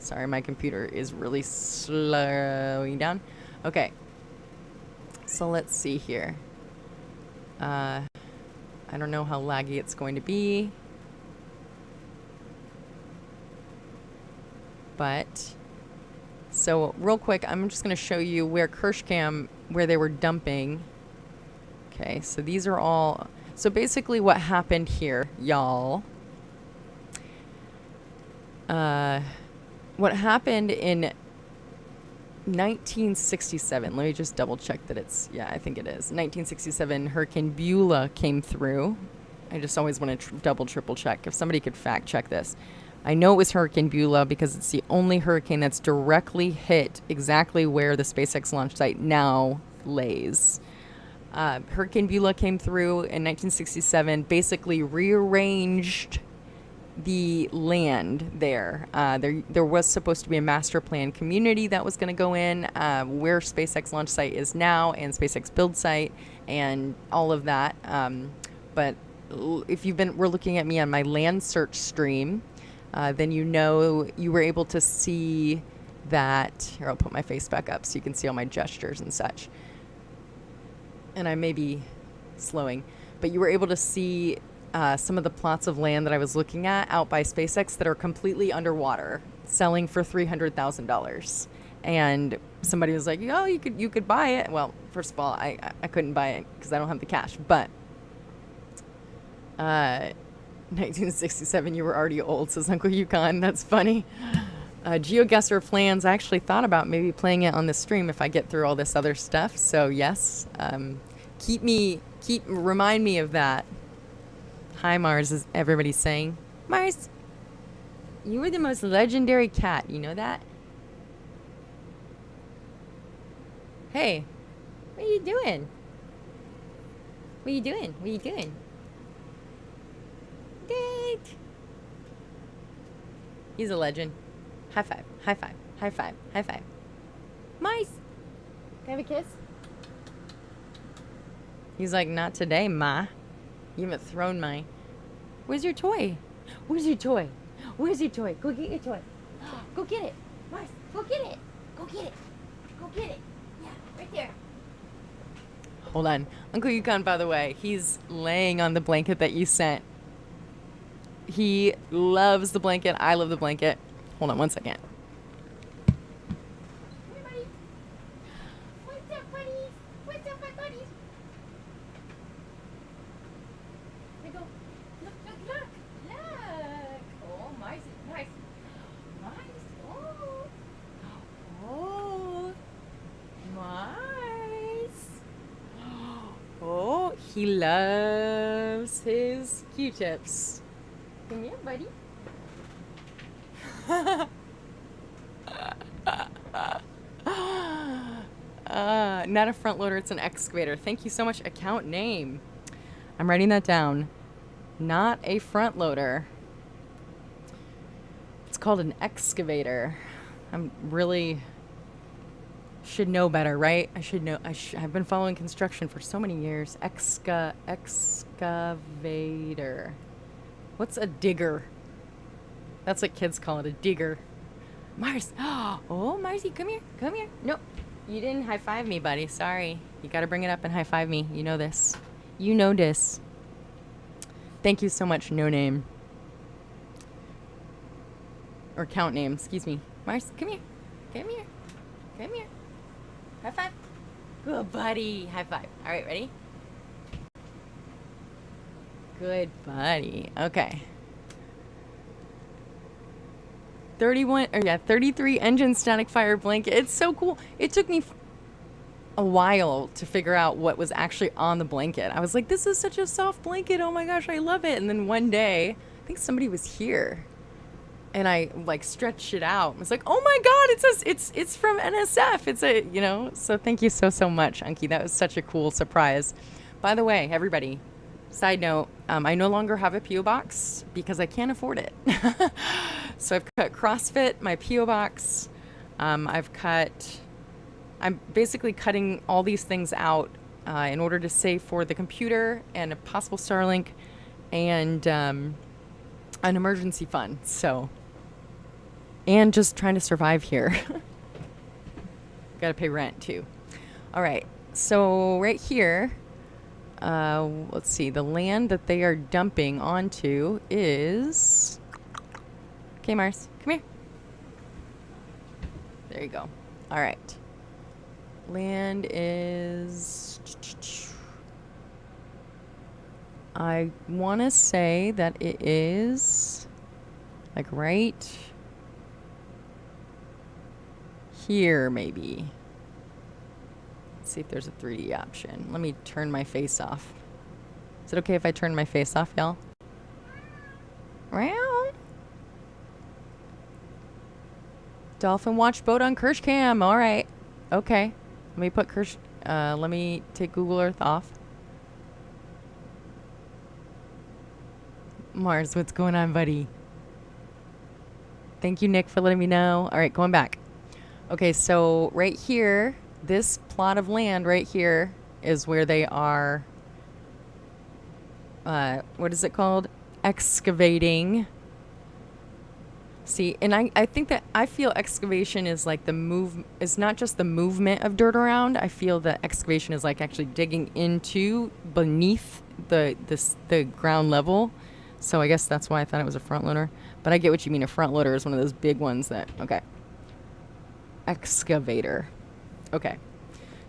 Sorry, my computer is really slowing down. Okay. So let's see here. I don't know how laggy it's going to be. But, so real quick, I'm just going to show you where KirshCam, where they were dumping. Okay, so these are all... So basically what happened here, y'all... what happened in 1967, let me just double check that it's, yeah, I think it is. 1967, Hurricane Beulah came through. I just always want to double, triple check. If somebody could fact check this. I know it was Hurricane Beulah because it's the only hurricane that's directly hit exactly where the SpaceX launch site now lays. Hurricane Beulah came through in 1967, basically rearranged the land there. There was supposed to be a master plan community that was going to go in where SpaceX launch site is now and SpaceX build site and all of that. But if we're looking at me on my land search stream, then you were able to see that. Here, I'll put my face back up so you can see all my gestures and such. And I may be slowing, but you were able to see some of the plots of land that I was looking at out by SpaceX that are completely underwater, selling for $300,000. And somebody was like, "Oh, you could buy it." Well, first of all, I couldn't buy it because I don't have the cash. But 1967, you were already old, says Uncle Yukon. That's funny. GeoGuessr plans. I actually thought about maybe playing it on the stream if I get through all this other stuff. So yes, remind me of that. Hi Mars, is everybody saying. Mars, you were the most legendary cat. You know that? Hey, what are you doing? What are you doing? What are you doing? Date. He's a legend. High five, high five, high five, high five. Mice! Can I have a kiss? He's like, not today, Ma. You haven't thrown my... Where's your toy? Where's your toy? Where's your toy? Go get your toy. Go get it. Mice, go get it. Go get it. Go get it. Yeah, right there. Hold on. Uncle Yukon, by the way, he's laying on the blanket that you sent. He loves the blanket. I love the blanket. Hold on one second. Hey, buddy. What's up, buddies? What's up, my buddies? They go, look, look, look. Look. Oh, mice. Mice. Mice. Oh. Oh. Mice. Oh, he loves his Q-tips. Come here, buddy. Not a front loader, it's an excavator. Thank you so much. Account name. I'm writing that down. Not a front loader. It's called an excavator. I'm really should know better, right? I should know. I've been following construction for so many years. Excavator. What's a digger? That's what kids call it, a digger. Mars. Oh, Marcy, come here. Come here. Nope. You didn't high-five me, buddy. Sorry. You got to bring it up and high-five me. You know this. You know this. Thank you so much, no name. Or count name. Excuse me. Mars, come here. Come here. Come here. High-five. Good, buddy. High-five. All right, ready? Good, buddy. Okay. 33 engine static fire blanket. It's so cool. It took me a while to figure out what was actually on the blanket. I was like, this is such a soft blanket. Oh my gosh, I love it. And then one day, I think somebody was here and I like stretched it out. I was like, oh my God, it's from NSF. It's a, you know, so thank you so much, Unky. That was such a cool surprise. By the way, everybody, side note, I no longer have a P.O. box because I can't afford it. So I've cut CrossFit, my P.O. box. I'm basically cutting all these things out in order to save for the computer and a possible Starlink and an emergency fund. So, and just trying to survive here. Got to pay rent too. All right. So right here, let's see, the land that they are dumping onto is... Okay, Mars, come here. There you go. All right. Land is... I want to say that it is like right here, maybe. Let's see if there's a 3D option. Let me turn my face off. Is it okay if I turn my face off, y'all? Wow. Dolphin watch boat on Kirsh cam. All right. Okay. Let me put Kirsh. Let me take Google Earth off. Mars, what's going on, buddy? Thank you, Nick, for letting me know. All right, going back. Okay, so right here, this plot of land right here is where they are. What is it called? Excavating. See, and I think that I feel excavation is like it's not just the movement of dirt around. I feel that excavation is like actually digging into beneath the ground level. So I guess that's why I thought it was a front loader. But I get what you mean. A front loader is one of those big ones that, okay. Excavator. Okay.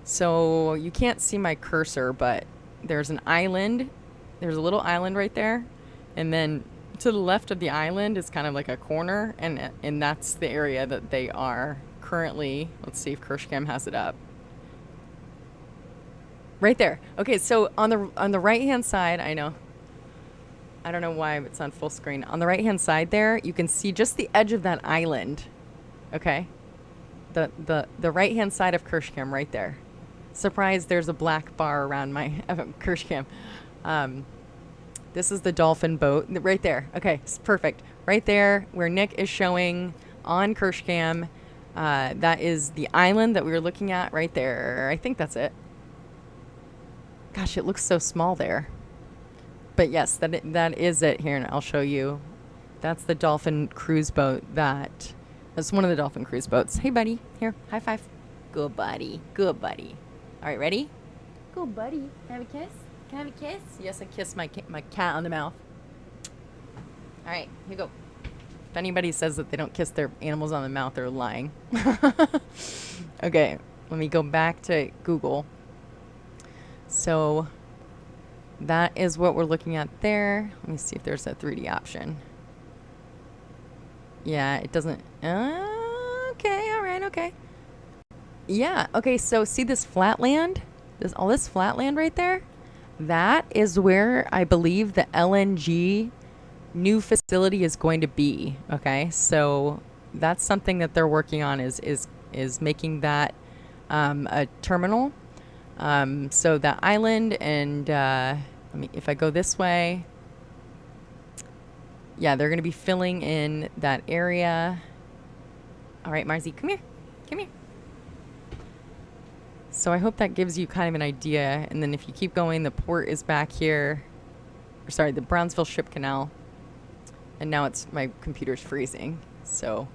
So you can't see my cursor, but there's an island. There's a little island right there. And then to the left of the island is kind of like a corner, and that's the area that they are currently. Let's see if Kirshcam has it up. Right there. Okay, so on the right hand side, I don't know why it's on full screen. On the right hand side there, you can see just the edge of that island. Okay, the right hand side of Kirshcam right there. Surprise! There's a black bar around my Kirshcam. This is the dolphin boat right there. Okay, perfect. Right there where Nick is showing on Kirshcam. That is the island that we were looking at right there. I think that's it. Gosh, it looks so small there. But yes, that is it here, and I'll show you. That's the dolphin cruise boat that's one of the dolphin cruise boats. Hey, buddy. Here, high five. Good buddy. Good buddy. All right, ready? Good buddy. Have a kiss? Can I have a kiss? Yes, I kissed my cat on the mouth. All right, here you go. If anybody says that they don't kiss their animals on the mouth, they're lying. Okay, let me go back to Google. So that is what we're looking at there. Let me see if there's a 3D option. Yeah, it doesn't. Okay, all right, okay. Yeah, okay, so see this flatland? All this flatland right there? That is where I believe the LNG new facility is going to be. Okay, so that's something that they're working on is making that a terminal. So that island, and if I go this way, yeah, they're going to be filling in that area. All right, Marzi, come here. Come here. So I hope that gives you kind of an idea. And then if you keep going, the port is back here. Or sorry, the Brownsville Ship Canal. And now my computer's freezing. So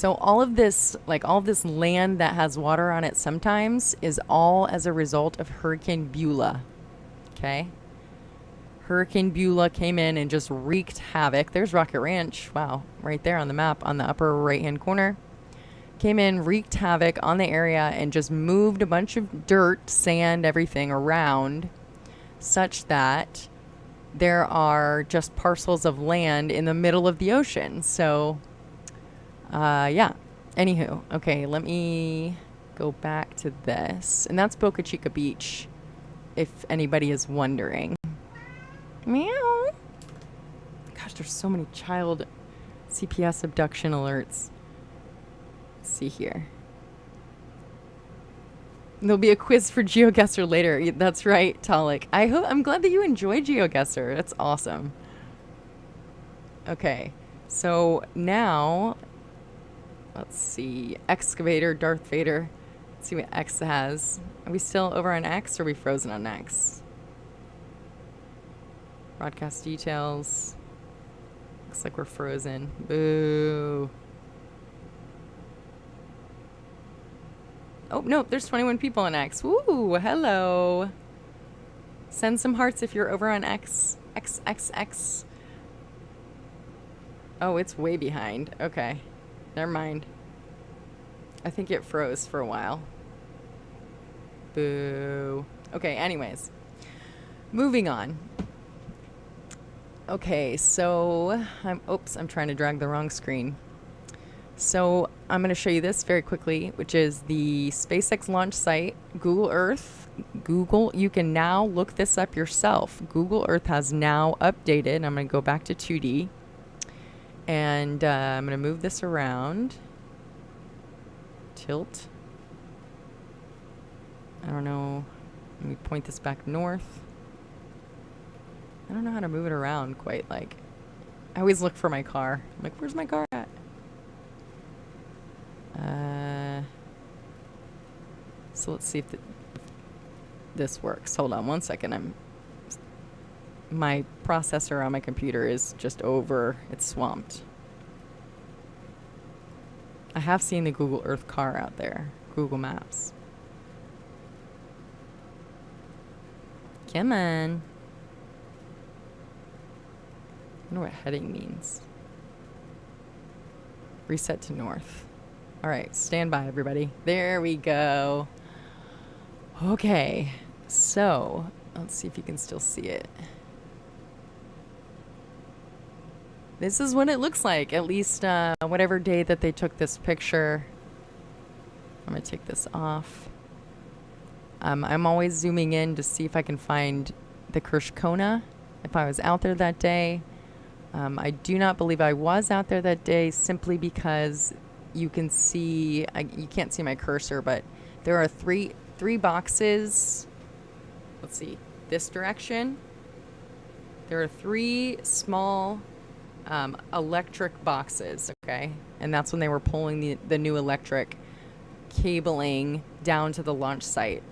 all of this, like all of this land that has water on it sometimes is all as a result of Hurricane Beulah. Okay? Hurricane Beulah came in and just wreaked havoc. There's Rocket Ranch. Wow. Right there on the map on the upper right-hand corner. Came in, wreaked havoc on the area, and just moved a bunch of dirt, sand, everything around such that there are just parcels of land in the middle of the ocean. So, yeah. Anywho, okay, let me go back to this. And that's Boca Chica Beach, if anybody is wondering. Meow. Gosh, there's so many child CPS abduction alerts. Let's see here. There'll be a quiz for GeoGuessr later. That's right, Talik. I'm glad that you enjoy GeoGuessr. That's awesome. Okay, so now let's see. Excavator, Darth Vader. Let's see what X has. Are we still over on X, or are we frozen on X? Broadcast details. Looks like we're frozen. Boo. Oh, no, there's 21 people on X. Woo, hello. Send some hearts if you're over on X. XXX. Oh, it's way behind. Okay. Never mind. I think it froze for a while. Boo. Okay, anyways. Moving on. Okay, so I'm trying to drag the wrong screen. So I'm going to show you this very quickly, which is the SpaceX launch site, Google Earth. Google, you can now look this up yourself. Google Earth has now updated. I'm going to go back to 2D. And I'm going to move this around. Tilt. I don't know. Let me point this back north. I don't know how to move it around quite. Like, I always look for my car. I'm like, where's my car at? So let's see if this works. Hold on one second. My processor on my computer is just it's swamped. I have seen the Google Earth car out there. Google Maps. Come on. I wonder what heading means. Reset to north. All right, stand by, everybody. There we go. Okay, so let's see if you can still see it. this is what it looks like, at least whatever day that they took this picture. I'm going to take this off. I'm always zooming in to see if I can find the Kirsh Kona, if I was out there that day. I do not believe I was out there that day simply because you can see, you can't see my cursor, but there are three boxes. Let's see, this direction. There are 3 small electric boxes, okay? And that's when they were pulling the new electric cabling down to the launch site.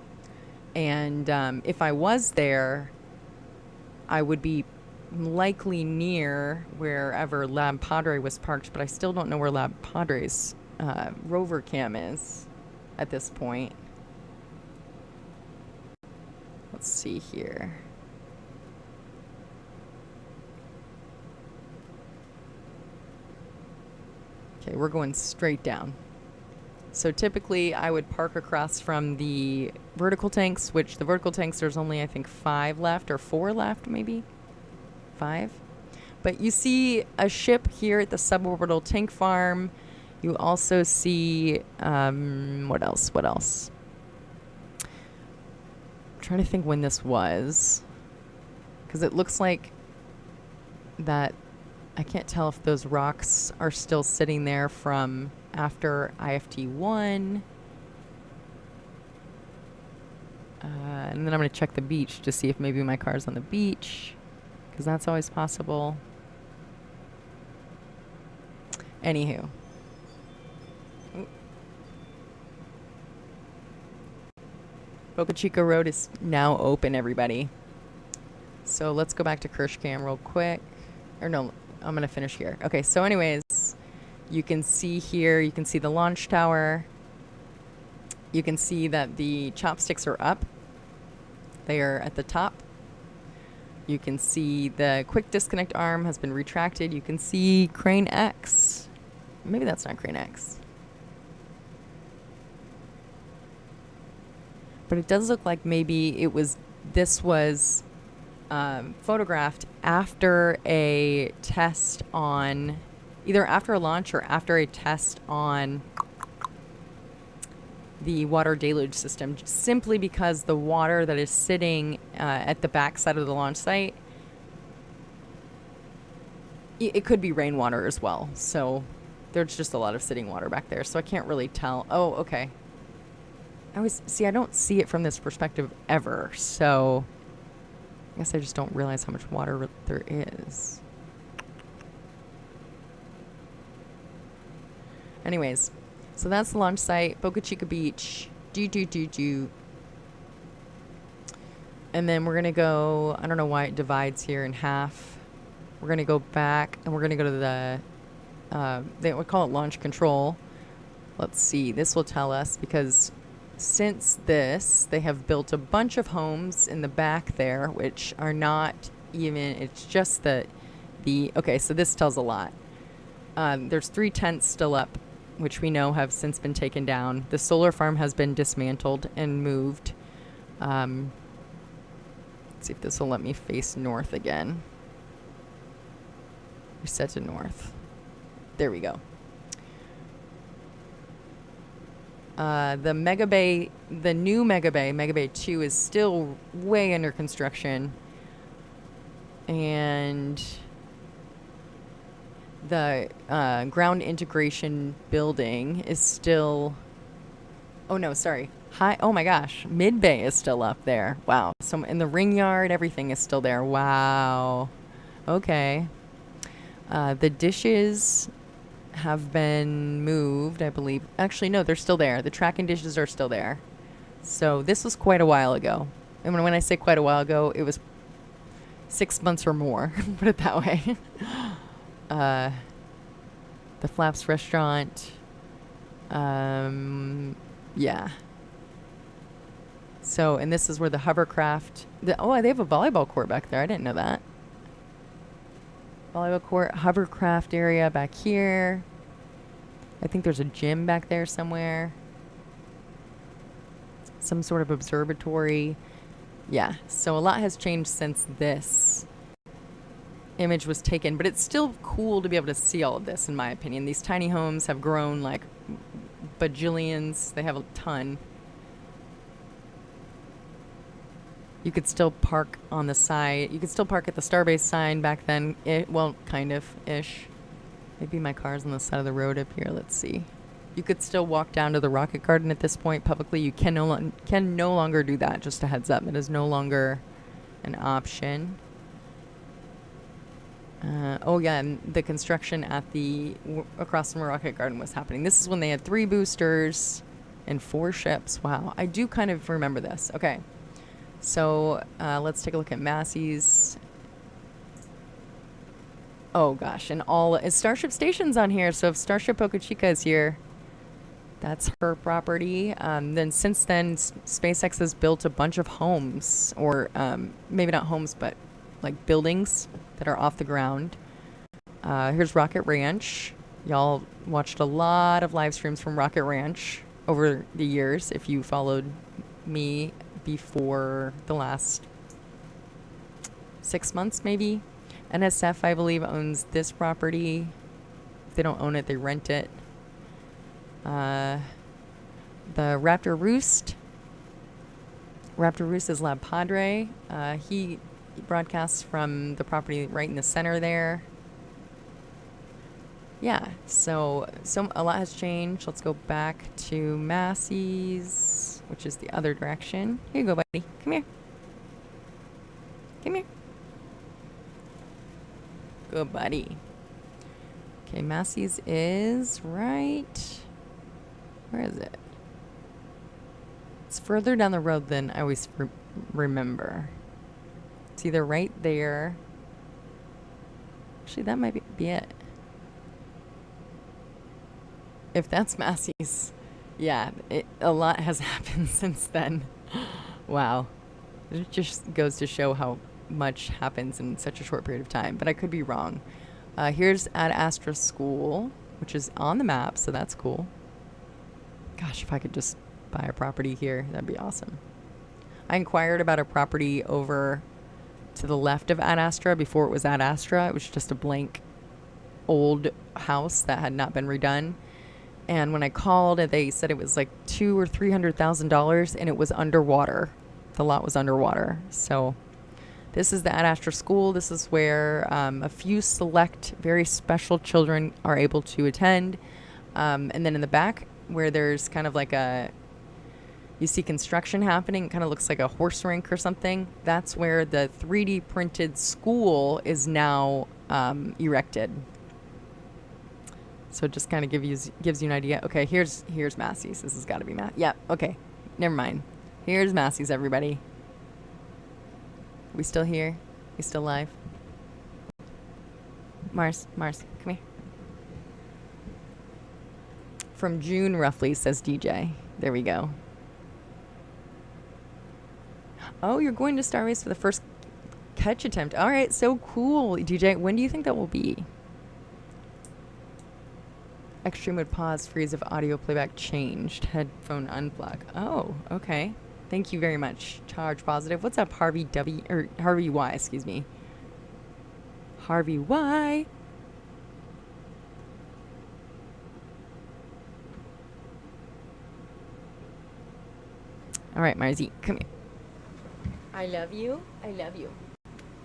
And if I was there, I would be likely near wherever Lab Padre was parked, but I still don't know where Lab Padre's rover cam is at this point. Let's see here. Okay, we're going straight down. So typically I would park across from the vertical tanks, which the vertical tanks, there's only, I think, 5 left or 4 left, maybe 5. But you see a ship here at the suborbital tank farm. You also see, what else? I'm trying to think when this was, because it looks like that. I can't tell if those rocks are still sitting there from after IFT1. And then I'm going to check the beach to see if maybe my car's on the beach, because that's always possible. Anywho. Boca Chica Road is now open, everybody. So let's go back to Kirsh Cam real quick. Or no, I'm going to finish here. Okay, so anyways, you can see here, you can see the launch tower. You can see that the chopsticks are up. They are at the top. You can see the quick disconnect arm has been retracted. You can see Crane X. Maybe that's not Crane X. But it does look like maybe this was photographed after a test on, either after a launch or after a test on the water deluge system, simply because the water that is sitting at the back side of the launch site, it could be rainwater as well. So there's just a lot of sitting water back there. So I can't really tell. Oh, okay. I don't see it from this perspective ever. So I guess I just don't realize how much water there is. Anyways, so that's the launch site, Boca Chica Beach. And then we're going to go, I don't know why it divides here in half. We're going to go back and we're going to go to the, they would call it launch control. Let's see, this will tell us, because since this, they have built a bunch of homes in the back there, which are not even, it's just okay, so this tells a lot. There's 3 tents still up, which we know have since been taken down. The solar farm has been dismantled and moved. Let's see if this will let me face north again. Reset to north. There we go. The Mega Bay, the new Mega Bay 2, is still way under construction. And the ground integration building is still, oh no, sorry. Oh my gosh, Mid Bay is still up there. Wow. So in the ring yard, everything is still there. Wow. Okay. The dishes have been moved, I believe. Actually, no, they're still there. The tracking dishes are still there. So this was quite a while ago. And when I say quite a while ago, it was 6 months or more, put it that way. The Flaps restaurant. Yeah. So, and this is where the hovercraft, they have a volleyball court back there. I didn't know that. Volleyball court, hovercraft area back here. I think there's a gym back there somewhere. Some sort of observatory. Yeah, so a lot has changed since this. image was taken, but it's still cool to be able to see all of this, in my opinion. These tiny homes have grown like bajillions. They have a ton. You could still park on the side. You could still park at the Starbase sign back then. Well, kind of-ish. Maybe my car's on the side of the road up here. Let's see. You could still walk down to the Rocket Garden at this point publicly. You can no longer do that. Just a heads up. It is no longer an option. Oh yeah, and the construction at across from Rocket Garden was happening. This is when they had 3 boosters and 4 ships. Wow, I do kind of remember this. Okay, so let's take a look at Massey's. Oh gosh, and Starship Station's on here. So if Starship Boca Chica is here, that's her property. Then since then, SpaceX has built a bunch of homes, or maybe not homes, but like buildings that are off the ground. Here's Rocket Ranch. Y'all watched a lot of live streams from Rocket Ranch over the years if you followed me before the last 6 months maybe. NSF, I believe, owns this property. If they don't own it, they rent it. The Raptor Roost. Raptor Roost is Lab Padre. He broadcasts from the property right in the center there. Yeah, so a lot has changed. Let's go back to Massey's, which is the other direction. Here you go, buddy. Come here. Come here. Good buddy. Okay, Massey's is right. Where is it? It's further down the road than I always remember. It's either right there. Actually, that might be it. If that's Massey's, yeah, a lot has happened since then. Wow. It just goes to show how much happens in such a short period of time, but I could be wrong. Here's Ad Astra School, which is on the map, so that's cool. Gosh, if I could just buy a property here, that'd be awesome. I inquired about a property over to the left of Ad Astra before it was Ad Astra. It was just a blank old house that had not been redone. And when I called, they said it was like $200,000 or $300,000, and it was underwater. The lot was underwater. So this is the Ad Astra School. This is where a few select, very special children are able to attend. And then in the back, where there's kind of like you see construction happening, it kind of looks like a horse rink or something. That's where the 3D printed school is now erected. So it just kind of gives you an idea. Okay, here's Massey's. This has got to be Yeah, okay. Never mind. Here's Massey's, everybody. We still here? We still live? Mars, come here. From June, roughly, says DJ. There we go. Oh, you're going to Starbase for the first catch attempt. All right, so cool. DJ, when do you think that will be? Extreme mode pause, freeze if audio playback changed. Headphone unplug. Oh, okay. Thank you very much. Charge positive. What's up, Harvey Y, excuse me. Harvey Y. All right, Marzi, come here. I love you. I love you.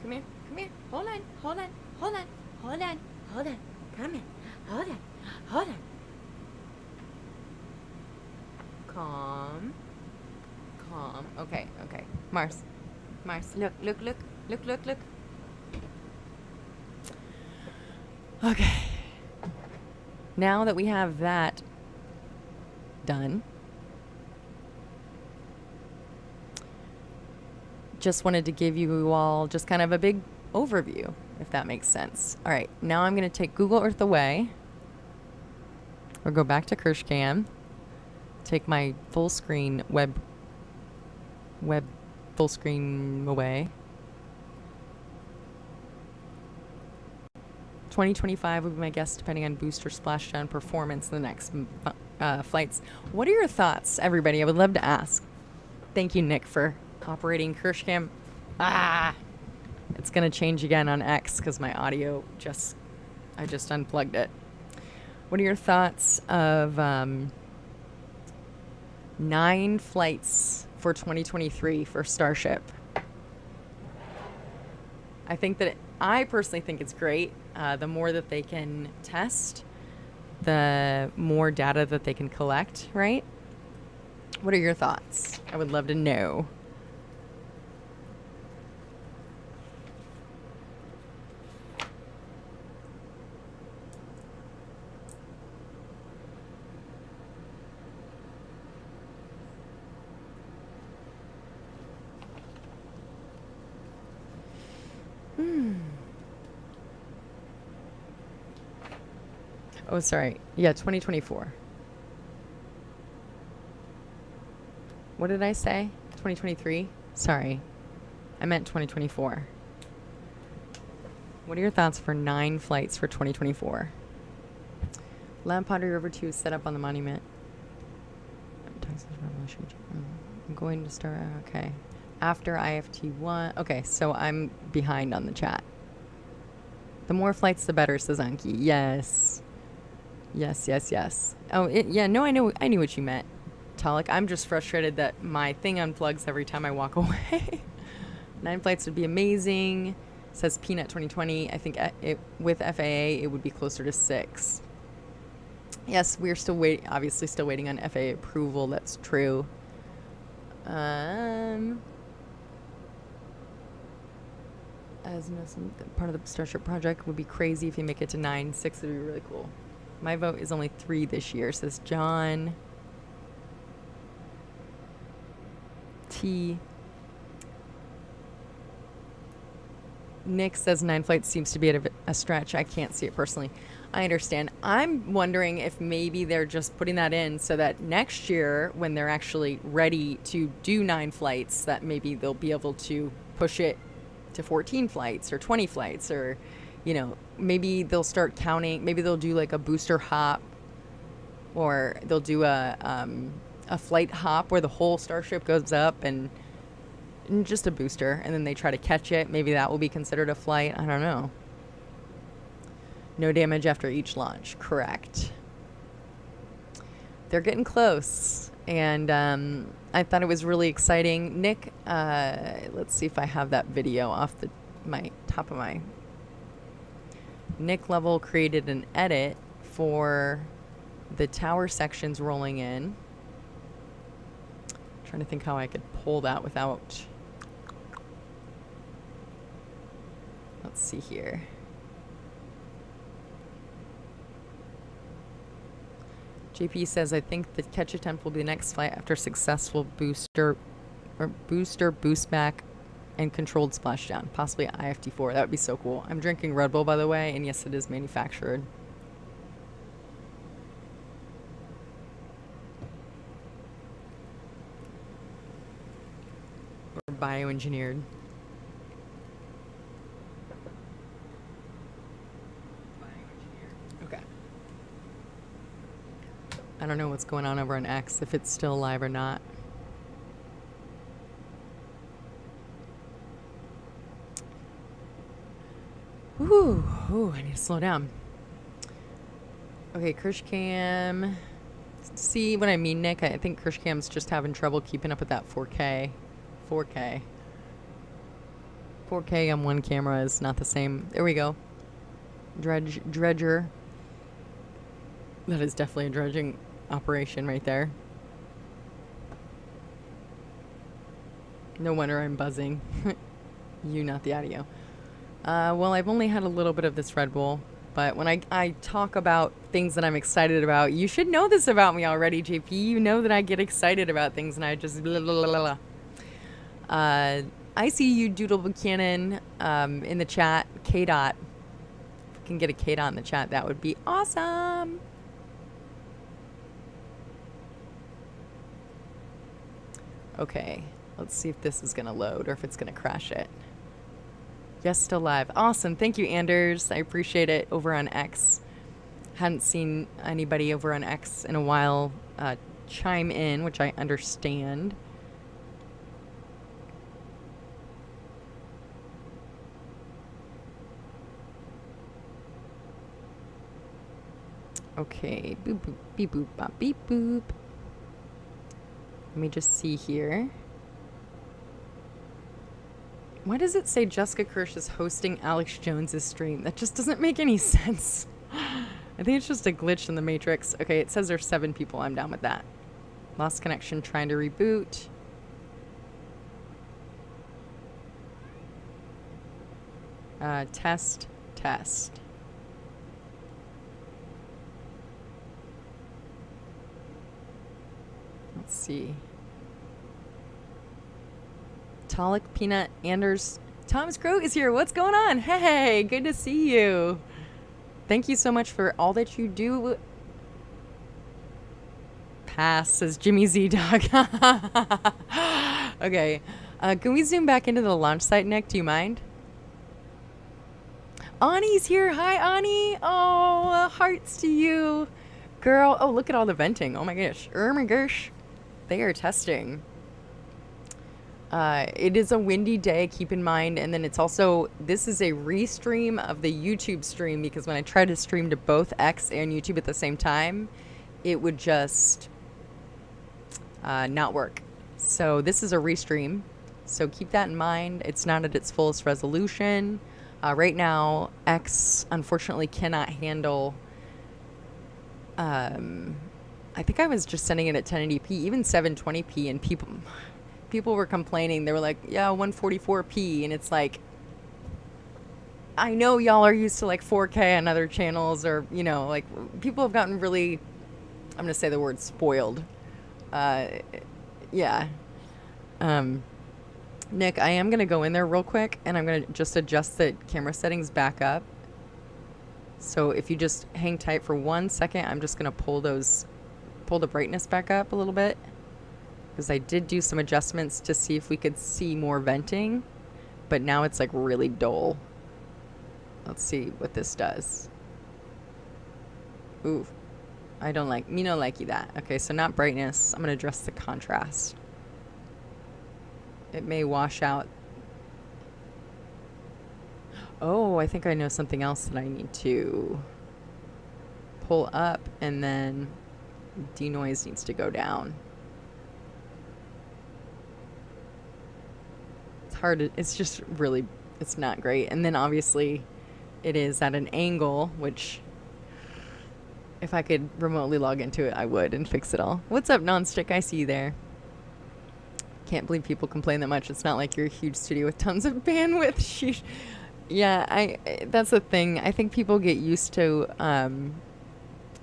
Come here. Come here. Hold on. Hold on. Hold on. Hold on. Hold on. Come here. Hold on. Hold on. Calm. Calm. Okay. Okay. Mars. Look. Okay. Now that we have that done, just wanted to give you all just kind of a big overview, if that makes sense. All right, now I'm going to take Google Earth away. Or go back to Kirsh Cam. Take my full screen web full screen away. 2025 would be my guess, depending on booster splashdown performance in the next flights. What are your thoughts, everybody? I would love to ask. Thank you, Nick, for operating Kirsh Cam. It's going to change again on X because my audio I just unplugged it. What are your thoughts of 9 flights for 2023 for Starship? I personally think it's great. The more that they can test, the more data that they can collect, right? What are your thoughts? I would love to know. Oh, sorry. Yeah, 2024. What did I say? 2023? Sorry. I meant 2024. What are your thoughts for 9 flights for 2024? Lamp Ponder River 2 is set up on the monument. I'm going to start. Okay. After IFT 1. Okay, so I'm behind on the chat. The more flights, the better, says Anki. Yes. Yes. Oh, yeah, no, I knew what you meant, Talik. I'm just frustrated that my thing unplugs every time I walk away. 9 flights would be amazing, says Peanut 2020. I think with FAA, it would be closer to 6. Yes, we're still obviously still waiting on FAA approval. That's true. As part of the Starship project would be crazy if you make it to 9. 6 would be really cool. My vote is only 3 this year, says John T. Nick says 9 flights seems to be at a stretch. I can't see it personally. I understand. I'm wondering if maybe they're just putting that in so that next year, when they're actually ready to do 9 flights, that maybe they'll be able to push it to 14 flights or 20 flights, or, you know, maybe they'll start counting. Maybe they'll do like a booster hop, or they'll do a flight hop where the whole Starship goes up and just a booster, and then they try to catch it. Maybe that will be considered a flight. I don't know. No damage after each launch. Correct. They're getting close. And I thought it was really exciting. Nick, let's see if I have that video off my top of my... Nick Level created an edit for the tower sections rolling in. Trying to think how I could pull that without... Let's see here. JP says, I think the catch attempt will be the next flight after successful booster boost back and controlled splashdown, possibly IFT4. That would be so cool. I'm drinking Red Bull, by the way, and yes, it is manufactured. Or bioengineered. Okay. I don't know what's going on over on X, if it's still live or not. Ooh, I need to slow down. Okay, Kirsh Cam. See what I mean, Nick? I think Kirsh Cam's just having trouble keeping up with that 4K. 4K on one camera is not the same. There we go. Dredger. That is definitely a dredging operation right there. No wonder I'm buzzing. You, not the audio. Well, I've only had a little bit of this Red Bull, but when I talk about things that I'm excited about, you should know this about me already, JP. You know that I get excited about things and I just blah, blah, blah, blah. I see you, Doodle Buchanan, in the chat. K-Dot. If we can get a K-Dot in the chat, that would be awesome. Okay, let's see if this is going to load or if it's going to crash it. Yes, still live. Awesome. Thank you, Anders. I appreciate it. Over on X. Hadn't seen anybody over on X in a while chime in, which I understand. Okay, boop, boop, beep, boop, bop, beep, boop. Let me just see here. Why does it say Jessica Kirsh is hosting Alex Jones's stream? That just doesn't make any sense. I think it's just a glitch in the Matrix. Okay, it says there's 7 people. I'm down with that. Lost connection, trying to reboot. Test. Let's see. Talik, Peanut, Anders. Thomas Crow is here. What's going on? Hey, good to see you. Thank you so much for all that you do. Pass, says Jimmy Z Dog. Okay. Can we zoom back into the launch site, Nick? Do you mind? Ani's here. Hi, Ani. Oh, hearts to you. Girl. Oh, look at all the venting. Oh my gosh. Oh my gosh. They are testing. It is a windy day, keep in mind. And then it's also, this is a restream of the YouTube stream, because when I try to stream to both X and YouTube at the same time, it would just not work. So this is a restream. So keep that in mind. It's not at its fullest resolution. Right now, X unfortunately cannot handle, I think I was just sending it at 1080p, even 720p, and people were complaining. They were like, yeah, 144p, and it's like, I know y'all are used to like 4K on other channels, or, you know, like, people have gotten really, I'm going to say the word spoiled. Yeah. Nick, I am going to go in there real quick, and I'm going to just adjust the camera settings back up. So if you just hang tight for 1 second, I'm just going to pull the brightness back up a little bit, because I did do some adjustments to see if we could see more venting, but now it's like really dull. Let's see what this does. Ooh, I don't like, me no likey that. Okay, so not brightness. I'm going to adjust the contrast. It may wash out. Oh, I think I know something else that I need to pull up, and then denoise needs to go down. It's hard. It's just really, it's not great. And then obviously it is at an angle, which if I could remotely log into it, I would and fix it all. What's up, Nonstick? I see you there. Can't believe people complain that much. It's not like you're a huge studio with tons of bandwidth. Sheesh. Yeah, that's the thing. I think people get used to,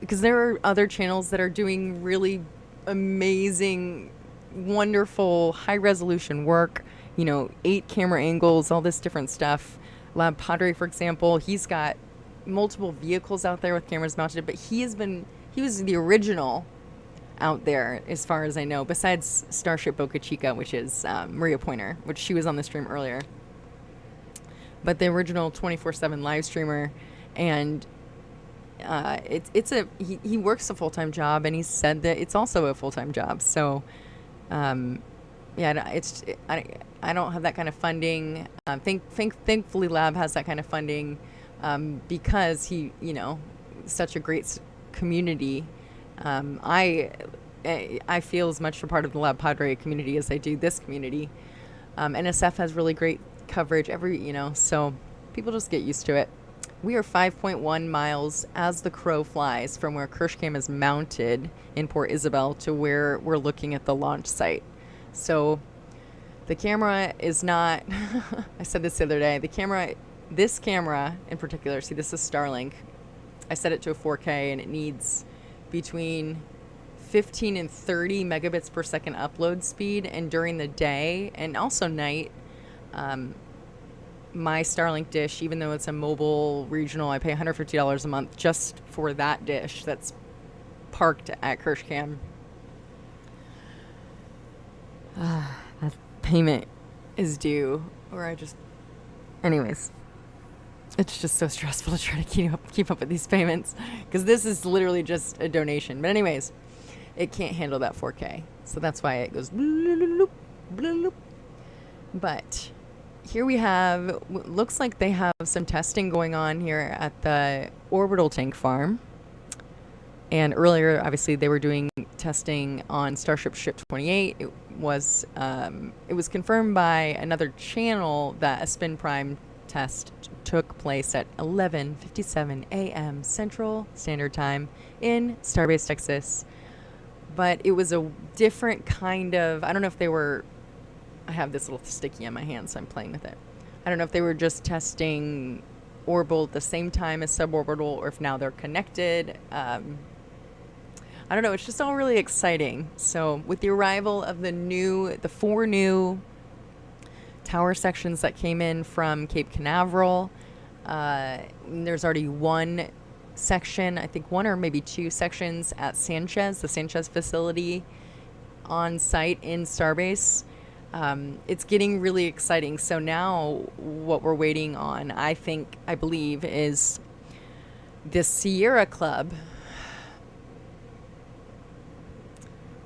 because there are other channels that are doing really amazing, wonderful, high-resolution work. You know, 8 camera angles, all this different stuff. Lab Padre, for example, he's got multiple vehicles out there with cameras mounted, but he was the original out there, as far as I know, besides Starship Boca Chica, which is Maria Pointer, which she was on the stream earlier. But the original 24/7 live streamer, and he works a full-time job, and he said that it's also a full-time job. So, yeah, I don't have that kind of funding. Thankfully, Lab has that kind of funding, because he, you know, such a great community. I feel as much a part of the Lab Padre community as I do this community. NSF has really great coverage so people just get used to it. We are 5.1 miles as the crow flies from where Kirsh Cam is mounted in Port Isabel to where we're looking at the launch site. So the camera is not, I said this the other day, this camera in particular, see, this is Starlink. I set it to a 4K, and it needs between 15 and 30 megabits per second upload speed. And during the day and also night, my Starlink dish, even though it's a mobile regional, I pay $150 a month just for that dish that's parked at Kirsh Cam. That payment is due, or anyways. It's just so stressful to try to keep up with these payments, because this is literally just a donation. But anyways, it can't handle that 4K, so that's why it goes bloop, bloop. But here we have, looks like they have some testing going on here at the orbital tank farm. And earlier, obviously, they were doing testing on Starship Ship 28. It was confirmed by another channel that a spin prime test took place at 11:57 a.m. Central Standard Time in Starbase, Texas. But it was a different kind of, I don't know if they were, I have this little sticky on my hand, so I'm playing with it. I don't know if they were just testing orbital at the same time as suborbital, or if now they're connected. I don't know. It's just all really exciting. So with the arrival of the 4 new tower sections that came in from Cape Canaveral, there's already one section, I think 1 or maybe 2 sections at Sanchez, the Sanchez facility on site in Starbase. It's getting really exciting. So now what we're waiting on, I believe, is the Sierra Club,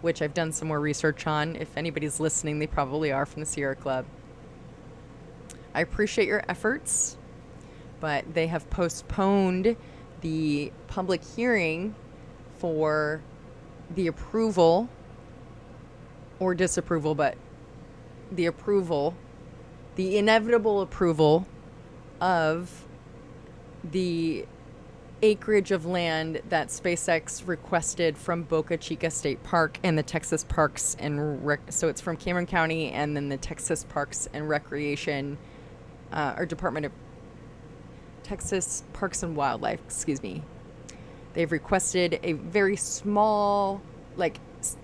which I've done some more research on. If anybody's listening, they probably are from the Sierra Club. I appreciate your efforts, but they have postponed the public hearing for the approval or disapproval, but the approval, the inevitable approval of the acreage of land that SpaceX requested from Boca Chica State Park and the Texas Parks and so it's from Cameron County and then the Texas Parks and Recreation, or Department of Texas Parks and Wildlife, excuse me. They've requested a very small,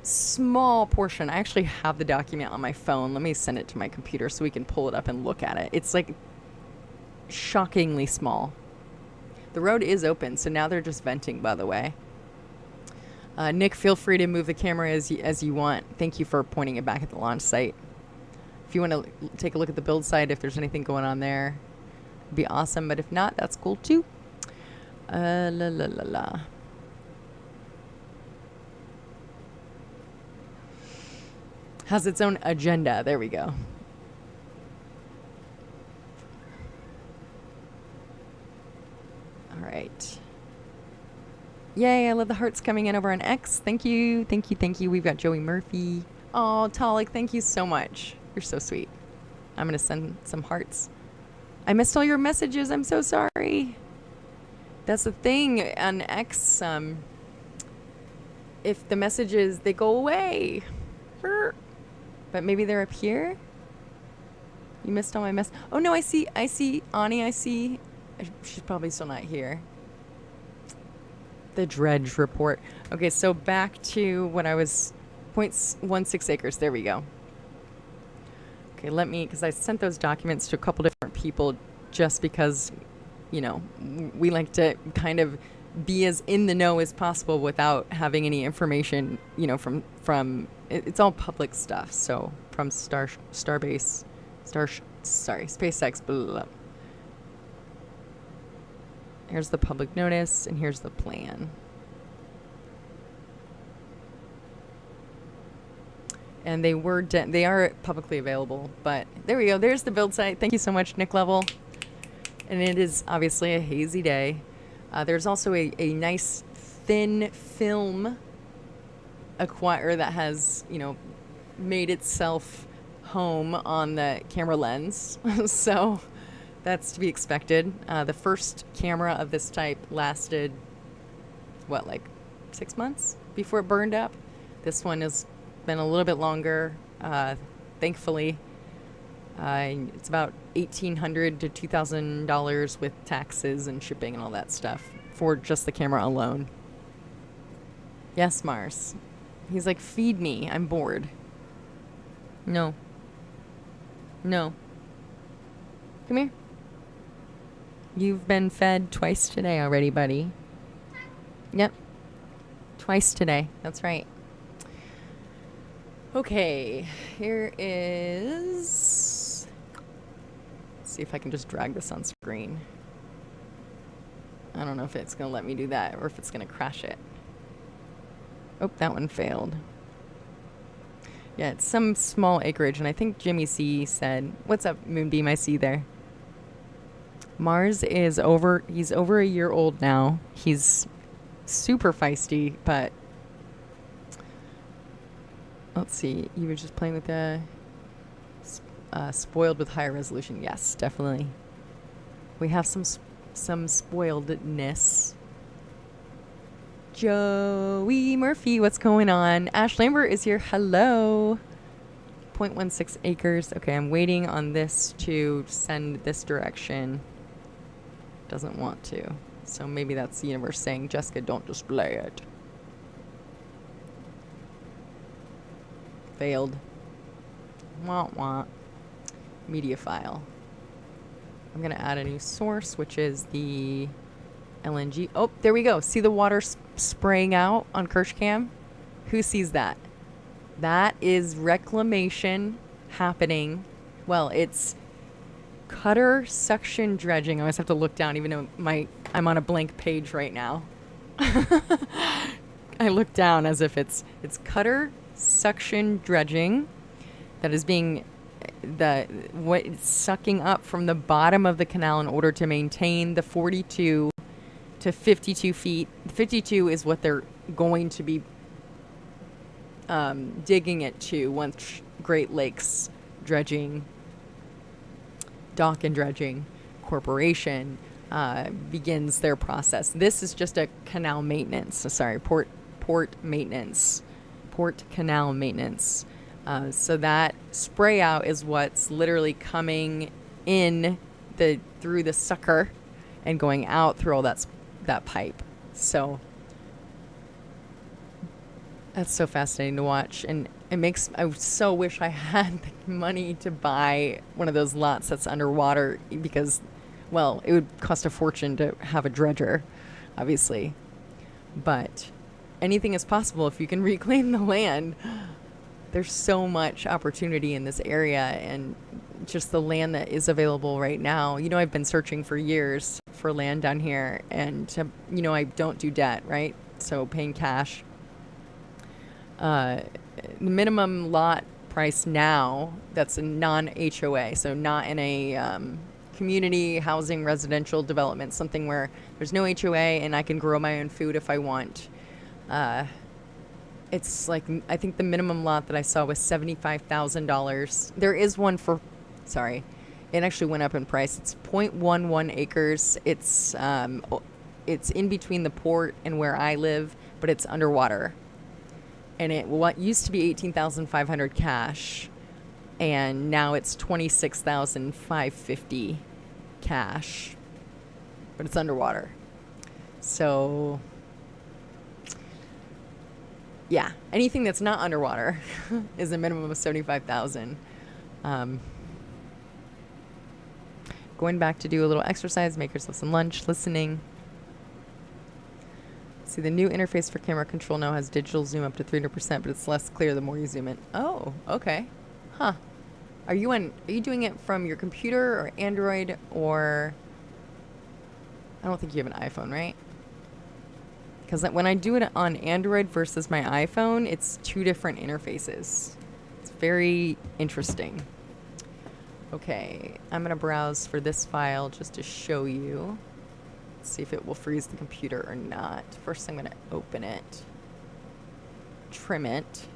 small portion. I actually have the document on my phone. Let me send it to my computer so we can pull it up and look at it. It's shockingly small. The road is open, so now they're just venting, by the way. Nick, feel free to move the camera as you want. Thank you for pointing it back at the launch site. If you want to take a look at the build site, if there's anything going on there, it'd be awesome. But if not, that's cool too. Has its own agenda. There we go. All right. Yay, I love the hearts coming in over on X. Thank you. Thank you. Thank you. We've got Joey Murphy. Oh, Talik, thank you so much. You're so sweet. I'm going to send some hearts. I missed all your messages. I'm so sorry. That's the thing on X. If the messages, they go away. But maybe they're up here. You missed all my mess. Oh, no, I see. Ani, I see. She's probably still not here. The Dredge report. Okay, so back to what I was... 0.16 acres. There we go. Okay, because I sent those documents to a couple different people just because, we like to kind of be as in the know as possible without having any information, from it's all public stuff. So from SpaceX, blah, blah, blah. Here's the public notice, and here's the plan. And they are publicly available, but there we go. There's the build site. Thank you so much, Nick Level. And it is obviously a hazy day. There's also a nice thin film acquire that has, made itself home on the camera lens. So that's to be expected. The first camera of this type lasted, 6 months before it burned up? This one has been a little bit longer, thankfully. It's about $1,800 to $2,000 with taxes and shipping and all that stuff for just the camera alone. Yes, Mars. He's like, feed me. I'm bored. No. Come here. You've been fed twice today already, buddy. Yep. Twice today. That's right. Okay. Here is... Let's see if I can just drag this on screen. I don't know if it's going to let me do that or if it's going to crash it. Oh, that one failed. Yeah, it's some small acreage, and I think Jimmy C said, what's up, Moonbeam? I see there. Mars is he's over a year old now. He's super feisty, but let's see. You were just playing with the spoiled with higher resolution. Yes, definitely. We have some spoiledness. Joey Murphy, what's going on? Ash Lambert is here. Hello. 0.16 acres. Okay, I'm waiting on this to send this direction. Doesn't want to. So maybe that's the universe saying, Jessica, don't display it. Failed. Wah wah. Media file. I'm going to add a new source, which is the LNG. Oh, there we go. See the water spraying out on Kirsh Cam? Who sees that? That is reclamation happening. Well, it's cutter suction dredging. I always have to look down, even though I'm on a blank page right now. I look down as if it's cutter suction dredging that is being what it's sucking up from the bottom of the canal in order to maintain the 42 to 52 feet. 52 is what they're going to be digging it to once Great Lakes Dredging, Dock and Dredging Corporation begins their process. This is just a canal maintenance. Port maintenance, port canal maintenance. So that spray out is what's literally coming in through the sucker and going out through all that pipe. So that's so fascinating to watch, and I so wish I had the money to buy one of those lots that's underwater, because, well, it would cost a fortune to have a dredger, obviously, but anything is possible if you can reclaim the land. There's so much opportunity in this area, and just the land that is available right now. I've been searching for years for land down here, and I don't do debt, right? So paying cash. The minimum lot price now, that's a non-HOA, so not in a community housing residential development, something where there's no HOA and I can grow my own food if I want. It's like, I think the minimum lot that I saw was $75,000. There is one it actually went up in price. It's 0.11 acres. It's in between the port and where I live, but it's underwater. And what used to be $18,500 cash, and now it's $26,550 cash, but it's underwater. So yeah, anything that's not underwater is a minimum of $75,000. Going back to do a little exercise, make yourself some lunch, listening. See, the new interface for camera control now has digital zoom up to 300%, but it's less clear the more you zoom in. Oh, okay. Huh. Are you doing it from your computer or Android, or I don't think you have an iPhone, right? Because when I do it on Android versus my iPhone, it's two different interfaces. It's very interesting. Okay, I'm going to browse for this file just to show you. Let's see if it will freeze the computer or not. First, I'm going to open it, trim it.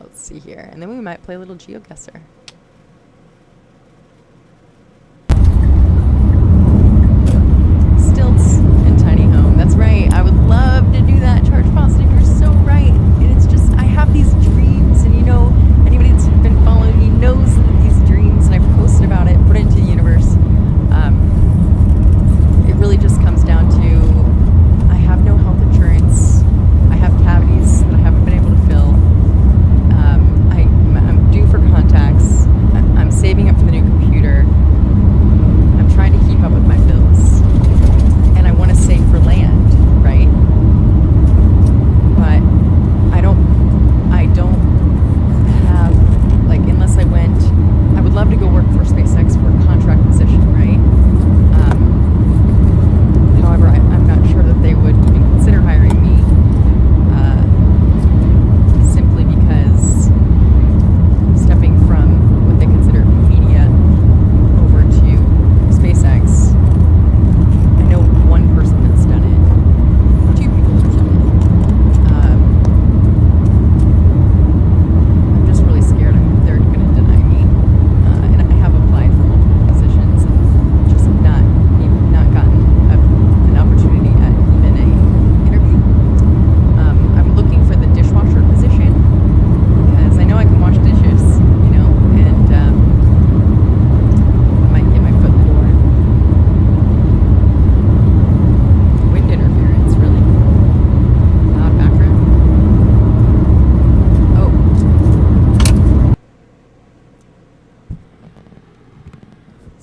Let's see here. And then we might play a little GeoGuessr. Stilts and tiny home. That's right. I would love to do that. Charge positive. You're so right. And it's just, I have these dreams, and anybody that's been following me knows these dreams, and I've posted about it, put it into the universe. It really just comes down to, I have no health insurance. I have cavities that I haven't been able to fill. I'm due for contacts.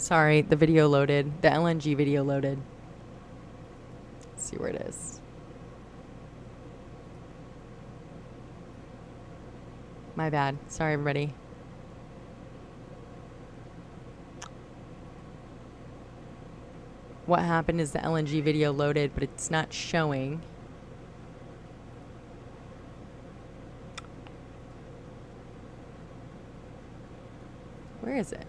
Sorry, the video loaded. The LNG video loaded. Let's see where it is. My bad. Sorry, everybody. What happened is the LNG video loaded, but it's not showing. Where is it?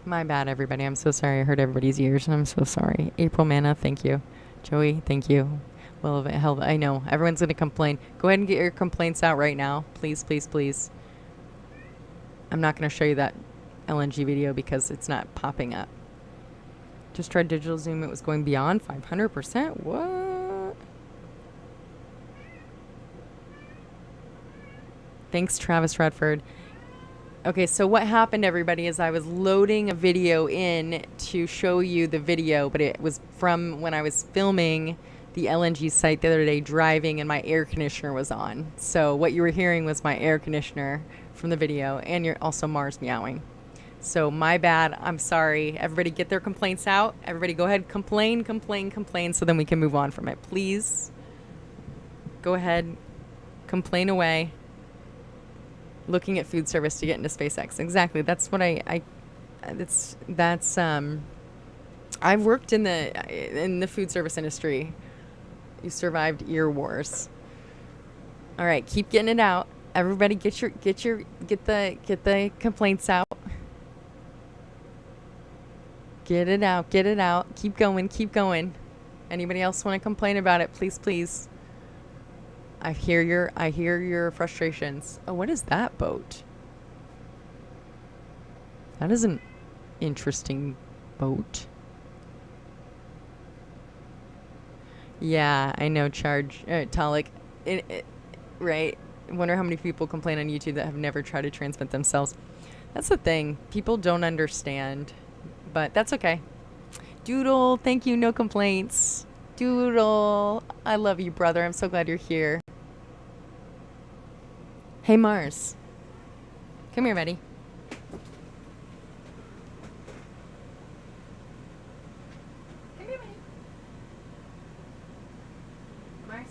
My bad, everybody. I'm so sorry. I hurt everybody's ears, and I'm so sorry. April Manna, thank you. Joey, thank you. Well, hell, I know. Everyone's going to complain. Go ahead and get your complaints out right now. Please, please, please. I'm not going to show you that LNG video because it's not popping up. Just tried digital zoom. It was going beyond 500%. What? Thanks, Travis Redford. Okay, so what happened, everybody, is I was loading a video in to show you the video, but it was from when I was filming the LNG site the other day driving and my air conditioner was on. So what you were hearing was my air conditioner from the video, and you're also Mars meowing. So my bad. I'm sorry. Everybody get their complaints out. Everybody go ahead, complain, complain, complain, so then we can move on from it. Please go ahead, complain away. Looking at food service to get into SpaceX. Exactly. That's what I've worked in the food service industry. You survived ear wars. All right, keep getting it out. Everybody get the complaints out. Get it out, get it out. Keep going, keep going. Anybody else want to complain about it? Please, please. I hear your frustrations. Oh, what is that boat? That is an interesting boat. Yeah, I know, Talik. Right. I wonder how many people complain on YouTube that have never tried to transmit themselves. That's the thing. People don't understand. But that's okay. Doodle, thank you. No complaints. Doodle, I love you, brother. I'm so glad you're here. Hey, Mars. Come here, buddy. Come here, buddy. Mars.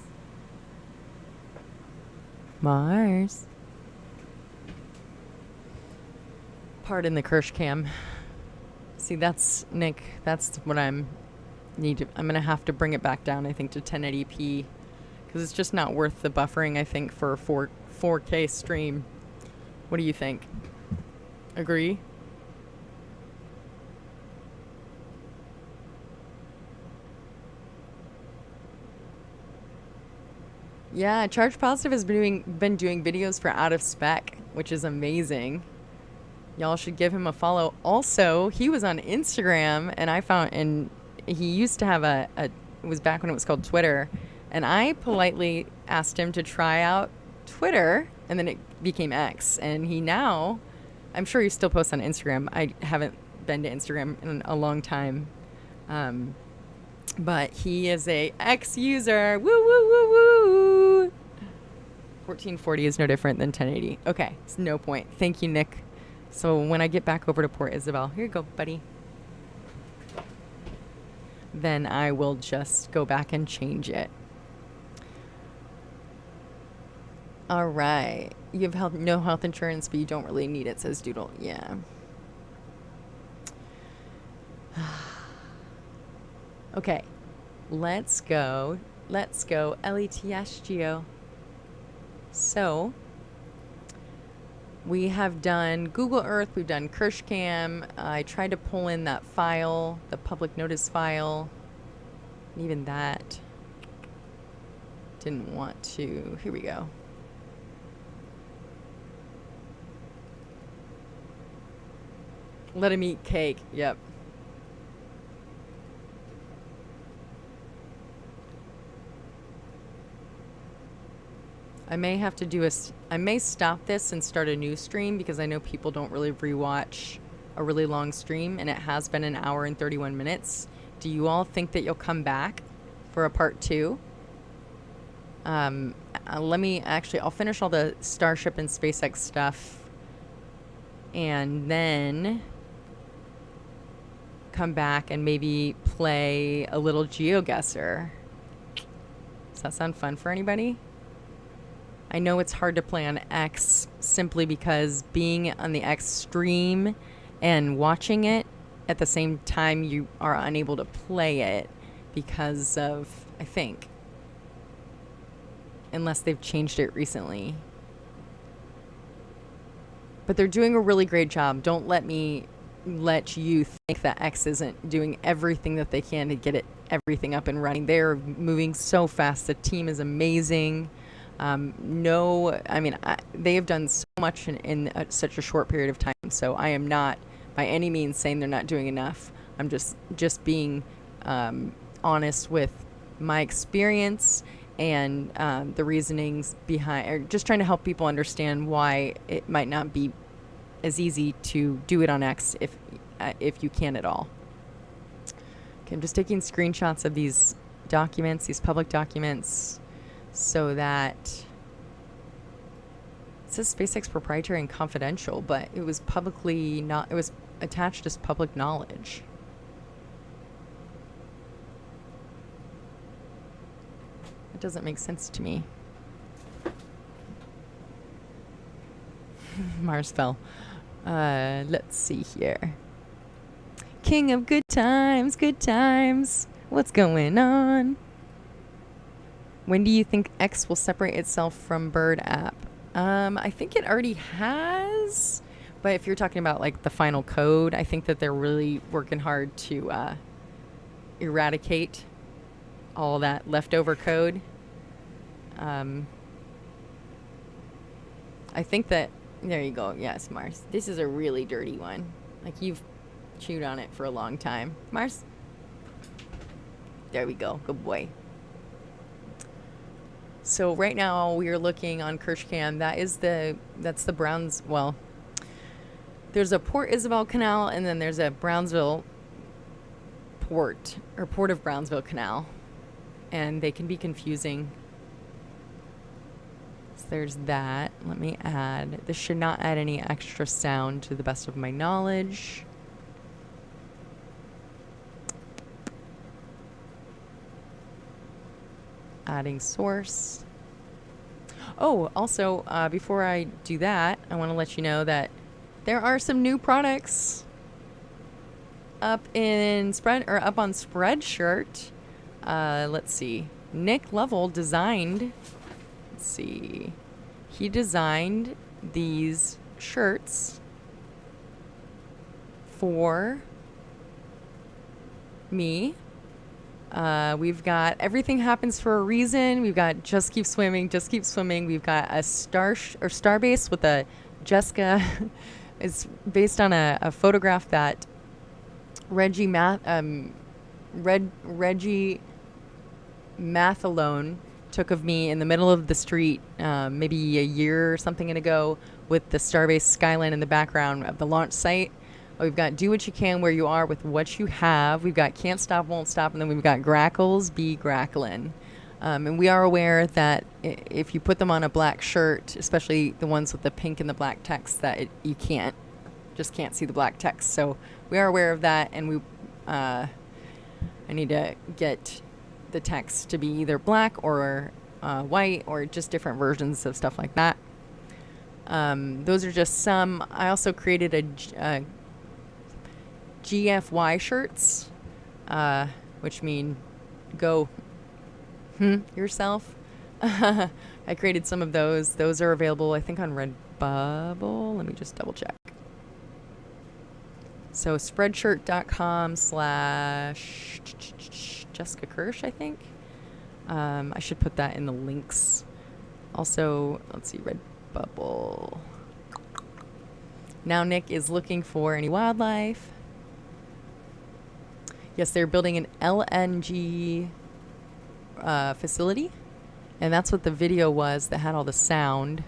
Mars. Pardon the Kirsh cam. See, that's Nick. That's what I'm gonna have to bring it back down, I think, to 1080p, because it's just not worth the buffering, I think, for a 4K stream. What do you think? Agree? Yeah, Charge Positive has been doing videos for Out of Spec, which is amazing. Y'all should give him a follow. Also, he was on Instagram, and he used to have it was back when it was called Twitter, and I politely asked him to try out Twitter, and then it became X, and I'm sure he still posts on Instagram. I haven't been to Instagram in a long time, but he is a X user. Woo, woo, woo, woo. 1440 is no different than 1080. Okay, it's no point. Thank you, Nick. So when I get back over to Port Isabel, here you go, buddy. Then I will just go back and change it. All right. You have no health insurance, but you don't really need it, says Doodle. Yeah. Okay. Let's go. LETS Geo. So we have done Google Earth. We've done Kirsh Cam. I tried to pull in that file, the public notice file. And even that didn't want to. Here we go. Let him eat cake. Yep. I may have to do I may stop this and start a new stream because I know people don't really rewatch a really long stream, and it has been an hour and 31 minutes. Do you all think that you'll come back for a part 2? I'll finish all the Starship and SpaceX stuff and then come back and maybe play a little GeoGuessr. Does that sound fun for anybody? I know it's hard to play on X simply because being on the X stream and watching it at the same time, you are unable to play it because of, I think, unless they've changed it recently. But they're doing a really great job. Don't let you think that X isn't doing everything that they can to get everything up and running. They're moving so fast. The team is amazing. They have done so much in such a short period of time. So I am not by any means saying they're not doing enough. I'm just being honest with my experience and the reasonings behind, or just trying to help people understand why it might not be as easy to do it on X if you can at all. Okay, I'm just taking screenshots of these documents, these public documents, so that it says SpaceX proprietary and confidential, but it was it was attached as public knowledge. It doesn't make sense to me. Mars fell. Let's see here. King of good times, good times. What's going on? When do you think X will separate itself from Bird app? I think it already has. But if you're talking about like the final code, I think that they're really working hard to eradicate all that leftover code. I think that, there you go. Yes, Mars. This is a really dirty one. Like, you've chewed on it for a long time. Mars? There we go. Good boy. So right now we are looking on KirshCam. That's the Brownsville. There's a Port Isabel Canal, and then there's a Brownsville Port of Brownsville Canal. And they can be confusing. So there's that. Let me add. This should not add any extra sound to the best of my knowledge. Adding source. Oh, also, before I do that, I want to let you know that there are some new products up on Spreadshirt. Let's see. Nick Lovell designed. Let's see. He designed these shirts for me. We've got Everything Happens for a Reason. We've got Just Keep Swimming, Just Keep Swimming. We've got a Starbase with a Jessica. It's based on a photograph that Reggie Mathalone took of me in the middle of the street maybe a year or something ago, with the Starbase skyline in the background of the launch site. We've got Do What You Can Where You Are with What You Have. We've got Can't Stop, Won't Stop. And then we've got Grackles, Be Gracklin'. And we are aware that if you put them on a black shirt, especially the ones with the pink and the black text, that you can't see the black text. So we are aware of that. And I need to get the text to be either black or white, or just different versions of stuff like that. Those are just some. I also created a GFY shirts, which mean go yourself. I created some of those. Those are available, I think, on Redbubble. Let me just double check. So spreadshirt.com/jessicakirsh, I think. I should put that in the links. Also, let's see, Redbubble. Now Nick is looking for any wildlife. Yes, they're building an LNG facility, and that's what the video was that had all the sound.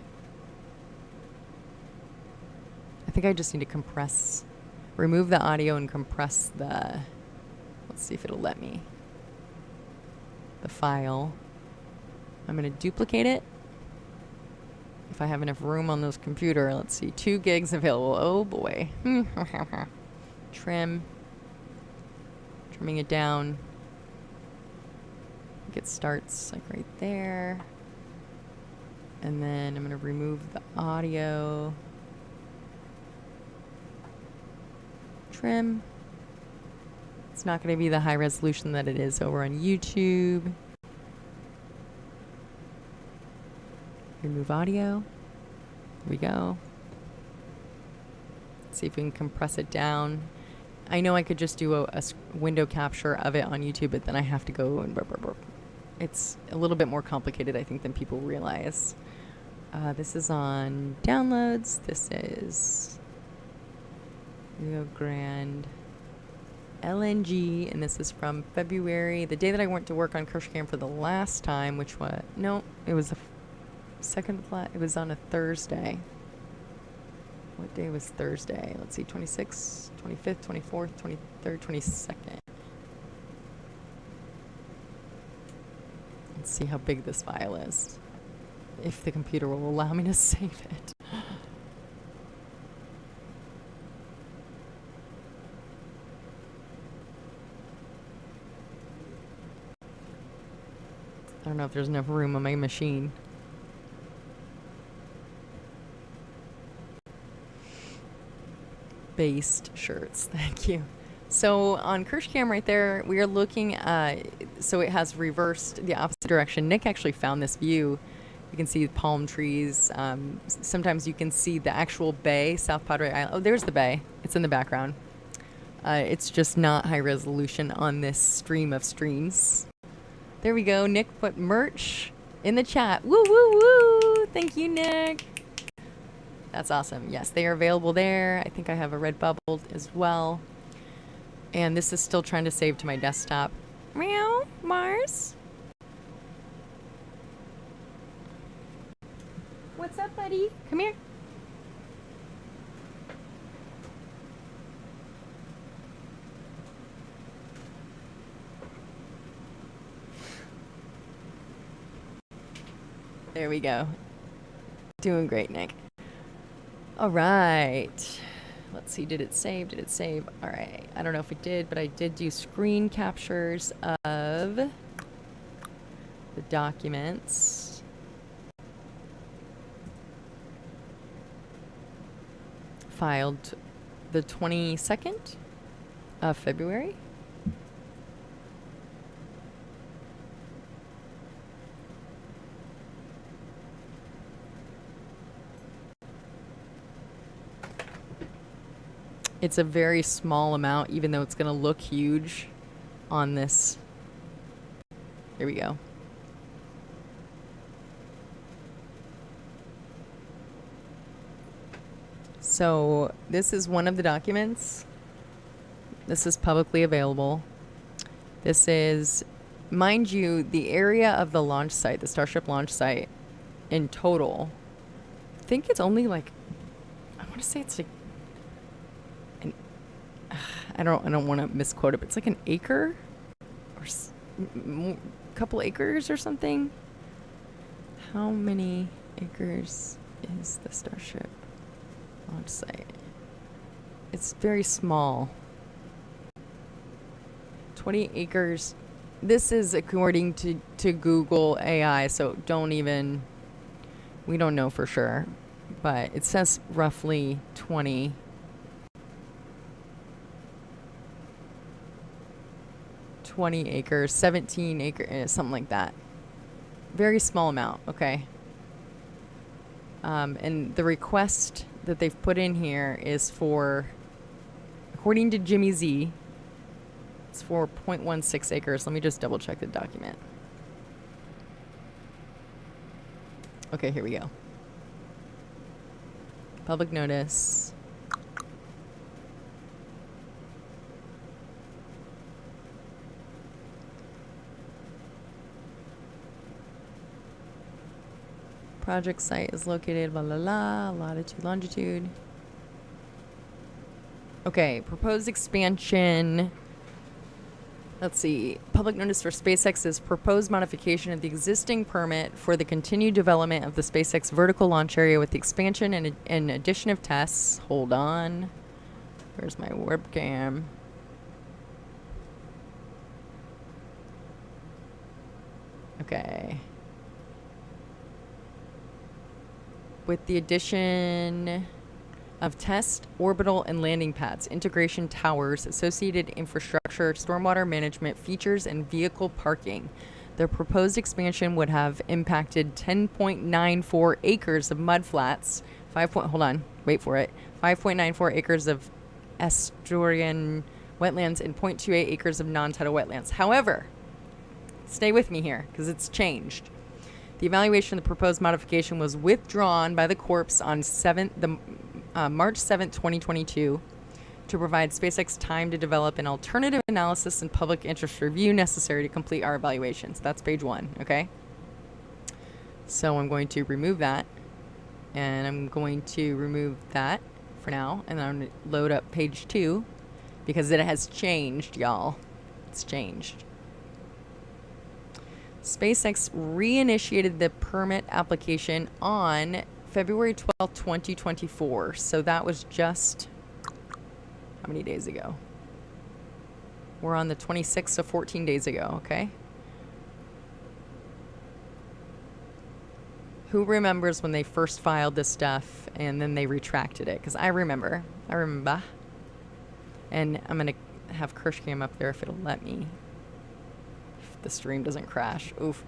I think I just need to remove the audio and compress let's see if it'll let me, the file. I'm going to duplicate it. if I have enough room on this computer. Let's see. 2 gigs available. Oh boy. Trimming it down. It starts like right there. And then I'm going to remove the audio. Trim. It's not going to be the high resolution that it is over on YouTube. Remove audio. Here we go. Let's see if we can compress it down. I know I could just do a window capture of it on YouTube, but then I have to go and it's a little bit more complicated, I think, than people realize. This is on downloads. This is Rio Grande LNG, and this is from February, the day that I went to work on Kirsh Cam for the last time, which was, no, it was the second, it was on a Thursday. What day was Thursday? Let's see, 26th, 25th, 24th, 23rd, 22nd. Let's see how big this file is. If the computer will allow me to save it. I don't know if there's enough room on my machine. Based shirts, thank you. So on Kirsh Cam right there, we are looking at, so it has reversed the opposite direction. Nick actually found this view. You can see palm trees. Sometimes you can see the actual bay, South Padre Island. Oh, there's the bay. It's in the background. It's just not high resolution on this stream of streams. There we go. Nick put merch in the chat. Woo, woo, woo. Thank you, Nick. That's awesome. Yes, they are available there. I think I have a red bubble as well. And this is still trying to save to my desktop. Meow, Mars. What's up, buddy? Come here. There we go. Doing great, Nick. All right. Let's see. Did it save? Did it save? All right. I don't know if it did, but I did do screen captures of the documents. Filed the 22nd of February. It's a very small amount, even though it's going to look huge on this. Here we go. So this is one of the documents. This is publicly available. This is, mind you, the area of the launch site, the Starship launch site in total. I think it's only like, I want to say it's like, I don't want to misquote it, but it's like an acre or a couple acres or something. How many acres is the Starship launch site? It's very small. 20 acres. This is according to Google AI, so we don't know for sure, but it says roughly 20 acres, 17 acres, something like that. Very small amount, okay. And the request that they've put in here is for, according to Jimmy Z, it's for 0.16 acres. Let me just double check the document. Okay, here we go. Public notice. Project site is located, blah, blah, blah, latitude, longitude. Okay, proposed expansion Let's see. Public notice for SpaceX's proposed modification of the existing permit for the continued development of the SpaceX vertical launch area with the expansion and addition of tests. Hold on. Where's my webcam? Okay. With the addition of test, orbital, and landing pads, integration towers, associated infrastructure, stormwater management features, and vehicle parking. The proposed expansion would have impacted 10.94 acres of mudflats, 5.94 acres of estuarine wetlands, and 0.28 acres of non-tidal wetlands. However, stay with me here, because it's changed. The evaluation of the proposed modification was withdrawn by the Corps on March 7th, 2022, to provide SpaceX time to develop an alternative analysis and public interest review necessary to complete our evaluations. That's page 1, okay? So I'm going to remove that, and I'm going to remove that for now, and I'm going to load up page 2, because it has changed, y'all. It's changed. SpaceX reinitiated the permit application on February 12th, 2024. So that was just how many days ago? We're on the 26th, so 14 days ago, okay? Who remembers when they first filed this stuff and then they retracted it? Because I remember. And I'm going to have Kirsh cam up there if it'll let me. If the stream doesn't crash. Oof.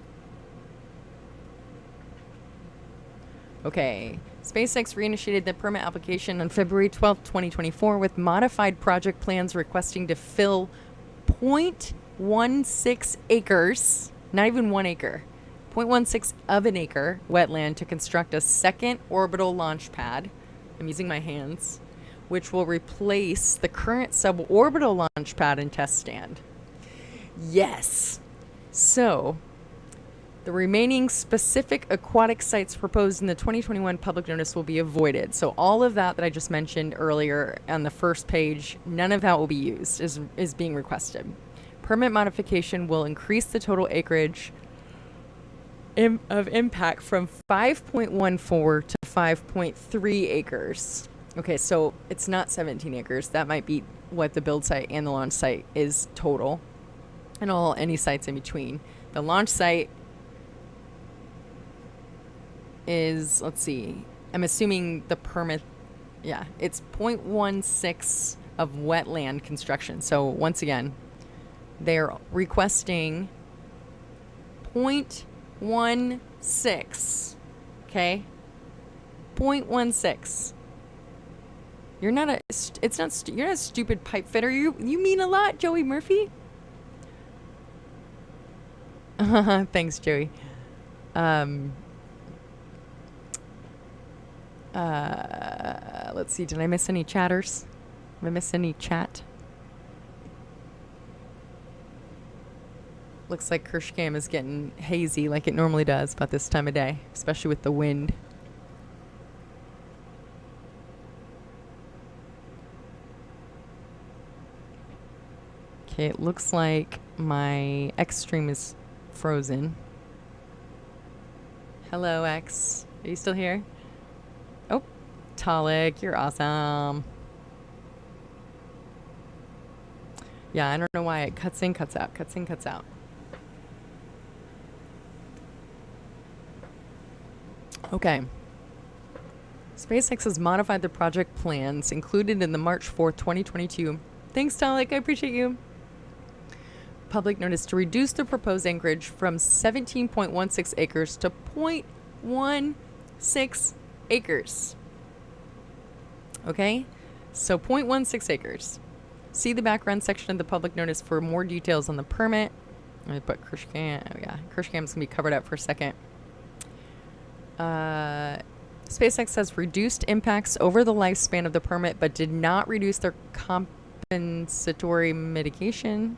Okay. SpaceX reinitiated the permit application on February 12th, 2024 with modified project plans requesting to fill 0.16 acres, not even 1 acre, 0.16 of an acre wetland to construct a second orbital launch pad. I'm using my hands, which will replace the current suborbital launch pad and test stand. Yes. So, the remaining specific aquatic sites proposed in the 2021 public notice will be avoided. So all of that I just mentioned earlier on the first page, none of that will be used, is being requested. Permit modification will increase the total acreage of impact from 5.14 to 5.3 acres. Okay, so it's not 17 acres. That might be what the build site and the launch site is total, and any sites in between. The launch site is, let's see, I'm assuming the permit, yeah, it's 0.16 of wetland construction. So once again, they're requesting 0.16, okay? 0.16. You're not a stupid pipe fitter. You mean a lot, Joey Murphy. Thanks, Joey. Let's see. Did I miss any chatters? Did I miss any chat? Looks like Kirshcam is getting hazy like it normally does about this time of day, especially with the wind. Okay, it looks like my X stream is frozen. Hello, X. Are you still here? Oh, Talik, you're awesome. Yeah, I don't know why it cuts in, cuts out, cuts in, cuts out. Okay. SpaceX has modified the project plans included in the March 4th, 2022. Thanks, Talik. I appreciate you. Public notice to reduce the proposed anchorage from 17.16 acres to 0.16 acres. Okay? So 0.16 acres. See the background section of the public notice for more details on the permit. I'm going to put Kirshcam. Oh, yeah. Kirshcam's going to be covered up for a second. SpaceX has reduced impacts over the lifespan of the permit, but did not reduce their compensatory mitigation.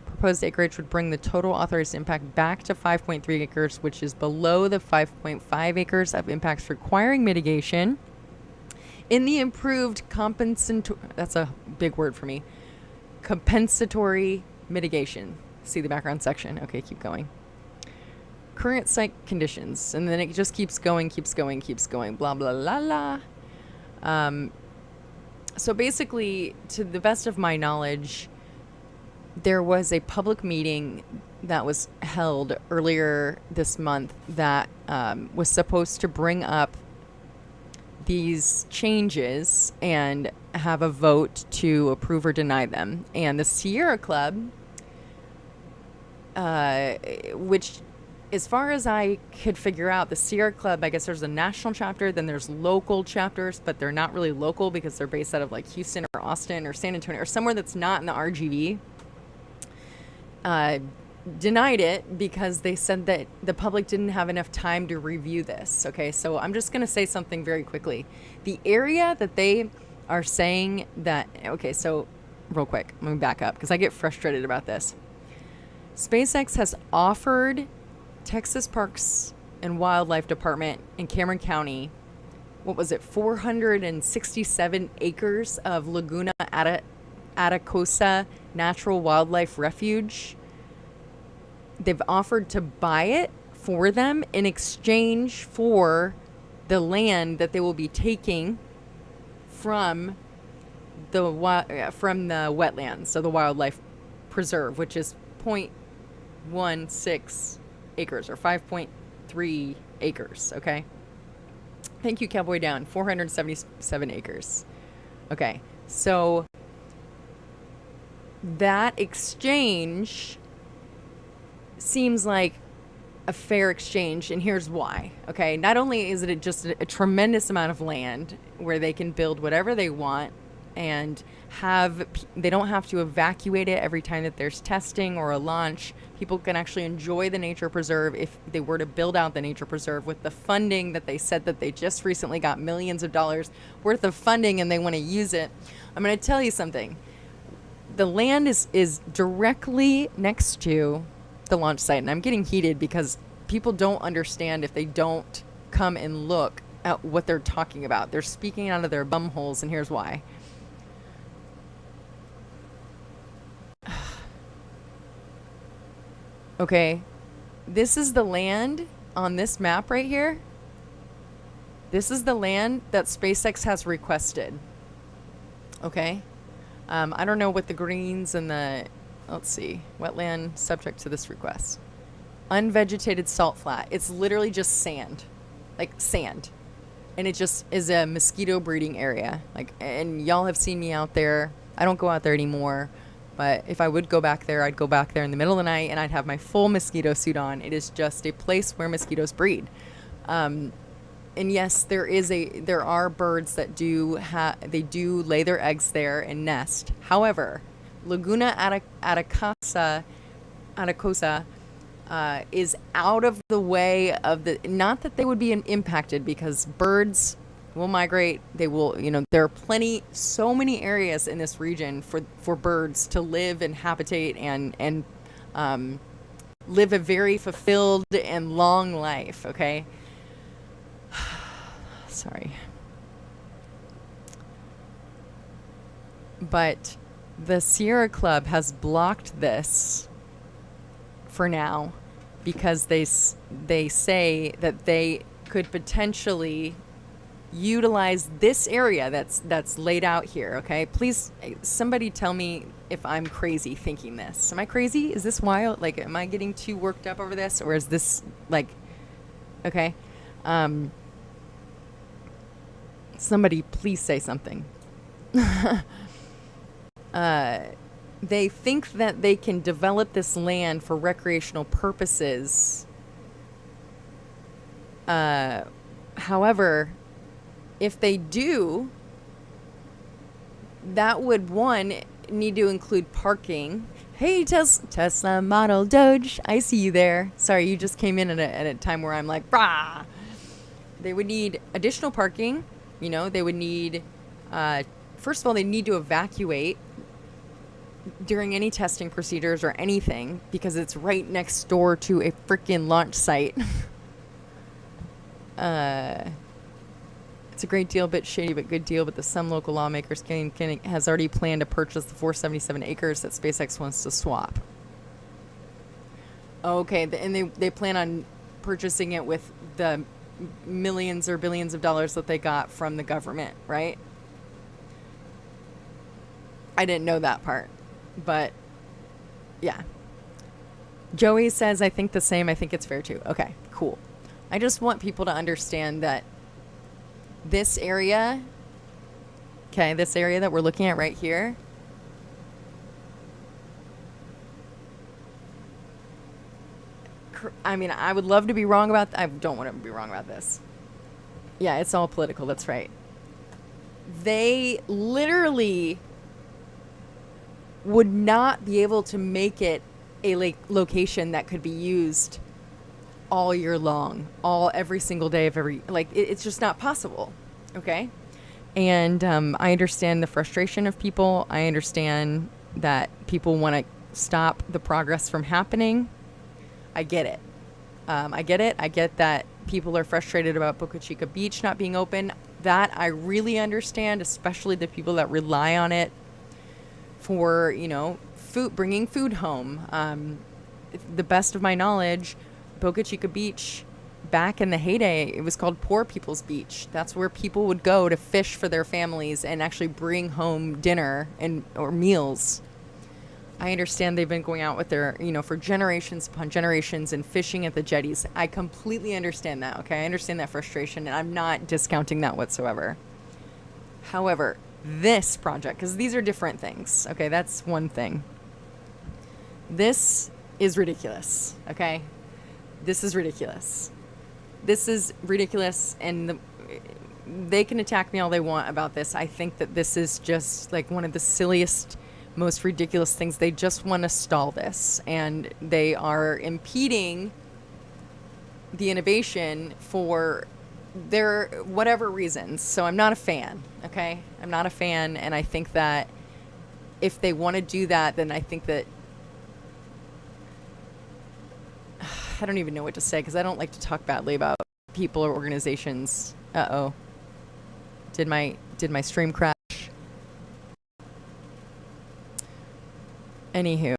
Proposed acreage would bring the total authorized impact back to 5.3 acres, which is below the 5.5 acres of impacts requiring mitigation. In the improved compensatory, that's a big word for me, compensatory mitigation. See the background section. Okay, keep going. Current site conditions. And then it just keeps going, blah, blah, la, la. So basically, to the best of my knowledge, there was a public meeting that was held earlier this month that was supposed to bring up these changes and have a vote to approve or deny them. And the Sierra Club, which, as far as I could figure out, the Sierra Club, I guess there's a national chapter, then there's local chapters, but they're not really local because they're based out of like Houston or Austin or San Antonio or somewhere that's not in the RGV. Denied it because they said that the public didn't have enough time to review this. Okay, so I'm just going to say something very quickly. The area that they are saying that, okay, so real quick, let me back up because I get frustrated about this. SpaceX has offered Texas Parks and Wildlife Department in Cameron County, what was it, 467 acres of Laguna Atacosa Natural Wildlife Refuge. They've offered to buy it for them in exchange for the land that they will be taking from the wetlands, so the wildlife preserve, which is 0.16 acres or 5.3 acres. Okay. Thank you, Cowboy Down. 477 acres. Okay. So that exchange seems like a fair exchange, and here's why. Okay, not only is it just a tremendous amount of land where they can build whatever they want and they don't have to evacuate it every time that there's testing or a launch. People can actually enjoy the nature preserve if they were to build out the nature preserve with the funding that they said that they just recently got millions of dollars worth of funding and they want to use it. I'm going to tell you something. The land is directly next to the launch site, and I'm getting heated because people don't understand if they don't come and look at what they're talking about. They're speaking out of their bum holes, and here's why. Okay, this is the land on this map right here. This is the land that SpaceX has requested. Okay, I don't know what the greens and the, let's see, wetland subject to this request. Unvegetated salt flat. It's literally just sand, like sand. And it just is a mosquito breeding area. Like, and y'all have seen me out there. I don't go out there anymore. But if I would go back there, I'd go back there in the middle of the night and I'd have my full mosquito suit on. It is just a place where mosquitoes breed. And yes, there are birds that do lay their eggs there and nest. However, Laguna Atacosa is out of the way of the, not that they would be impacted because birds will migrate. They will, there are so many areas in this region for birds to live and habitate and live a very fulfilled and long life. Okay. Sorry. But the Sierra Club has blocked this for now because they say that they could potentially utilize this area that's laid out here. Okay, please, somebody tell me if I'm crazy thinking this. Am I crazy? Is this wild? Like, am I getting too worked up over this, or is this like, okay? Somebody please say something. They think that they can develop this land for recreational purposes. However, if they do, that would, one, need to include parking. Hey, Tesla Model Doge, I see you there. Sorry, you just came in at a time where I'm like, brah. They would need additional parking. They would need, first of all, they need to evacuate during any testing procedures or anything because it's right next door to a freaking launch site. It's a great deal, bit shady, but good deal. But some local lawmakers has already planned to purchase the 477 acres that SpaceX wants to swap. Okay, and they plan on purchasing it with the millions or billions of dollars that they got from the government, right? I didn't know that part, but yeah. Joey says, I think the same. I think it's fair too. Okay, cool. I just want people to understand that this area, this area that we're looking at right here, I mean, I would love to be wrong about I don't want to be wrong about this. Yeah, it's all political. That's right. They literally would not be able to make it a location that could be used all year long, every single day of it's just not possible. Okay. And I understand the frustration of people. I understand that people want to stop the progress from happening. I get it. I get that people are frustrated about Boca Chica Beach not being open. That I really understand, especially the people that rely on it for, food, bringing food home. The best of my knowledge, Boca Chica Beach, back in the heyday, it was called Poor People's Beach. That's where people would go to fish for their families and actually bring home dinner or meals. I understand they've been going out with their, for generations upon generations and fishing at the jetties. I completely understand that, okay? I understand that frustration, and I'm not discounting that whatsoever. However, this project, because these are different things, okay? That's one thing. This is ridiculous, okay? This is ridiculous. This is ridiculous, and they can attack me all they want about this. I think that this is just like one of the silliest, most ridiculous things. They just want to stall this, and they are impeding the innovation for their whatever reasons. So I'm not a fan, okay? I'm not a fan, and I think that if they want to do that, then I think that I don't even know what to say, because I don't like to talk badly about people or organizations. Uh-oh. Did my stream crash? Anywho.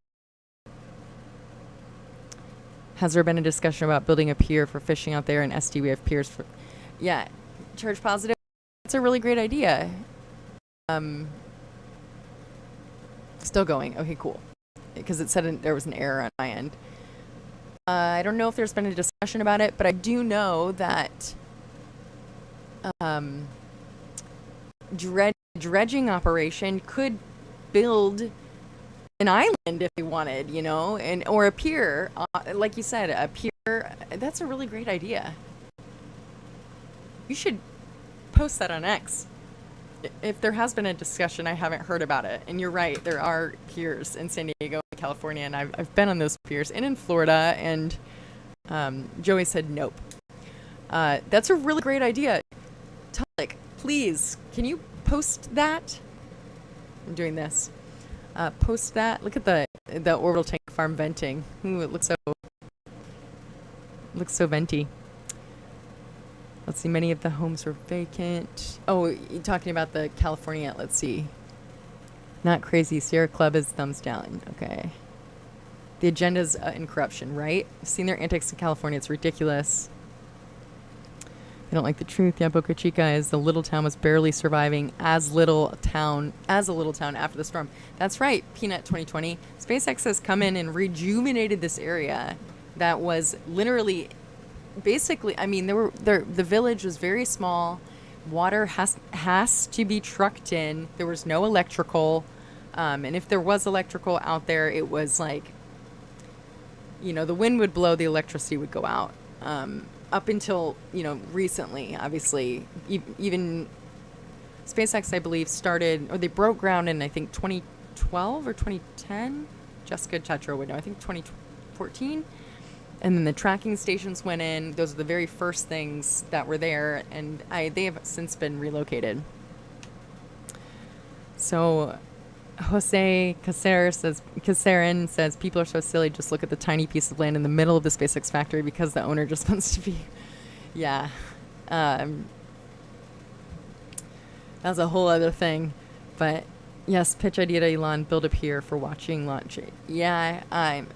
Has there been a discussion about building a pier for fishing out there in SD? We have piers for... Yeah. Charge positive. It's a really great idea. Still going. Okay, cool. Because it said there was an error on my end. I don't know if there's been a discussion about it, but I do know that dredging operation could build an island if they wanted, or a pier. Like you said, a pier. That's a really great idea. You should post that on X. If there has been a discussion, I haven't heard about it. And you're right, there are piers in San Diego, California, and I've been on those piers, and in Florida, and Joey said nope. That's a really great idea. Tulik, please, can you post that? I'm doing this. Post that. Look at the orbital tank farm venting. Ooh, it looks so venty. Let's see, many of the homes are vacant. Oh, you're talking about the California, let's see. Not crazy. Sierra Club is thumbs down. Okay. The agenda's in corruption, right? I've seen their antics in California. It's ridiculous. They don't like the truth. Yeah, Boca Chica is the little town was barely surviving as a little town after the storm. That's right, Peanut 2020. SpaceX has come in and rejuvenated this area that was literally... Basically, I mean, the village was very small. Water has to be trucked in. There was no electrical, and if there was electrical out there, it was like, the wind would blow, the electricity would go out. Up until recently, obviously, even SpaceX, I believe, started, or they broke ground in I think 2012 or 2010. Jessica Tetro would know. I think 2014. And then the tracking stations went in. Those are the very first things that were there, and they have since been relocated. So Jose Casarin says, people are so silly, just look at the tiny piece of land in the middle of the SpaceX factory because the owner just wants to be... Yeah. That's a whole other thing. But yes, pitch idea to Elon, build a pier for watching launch. Yeah, I'm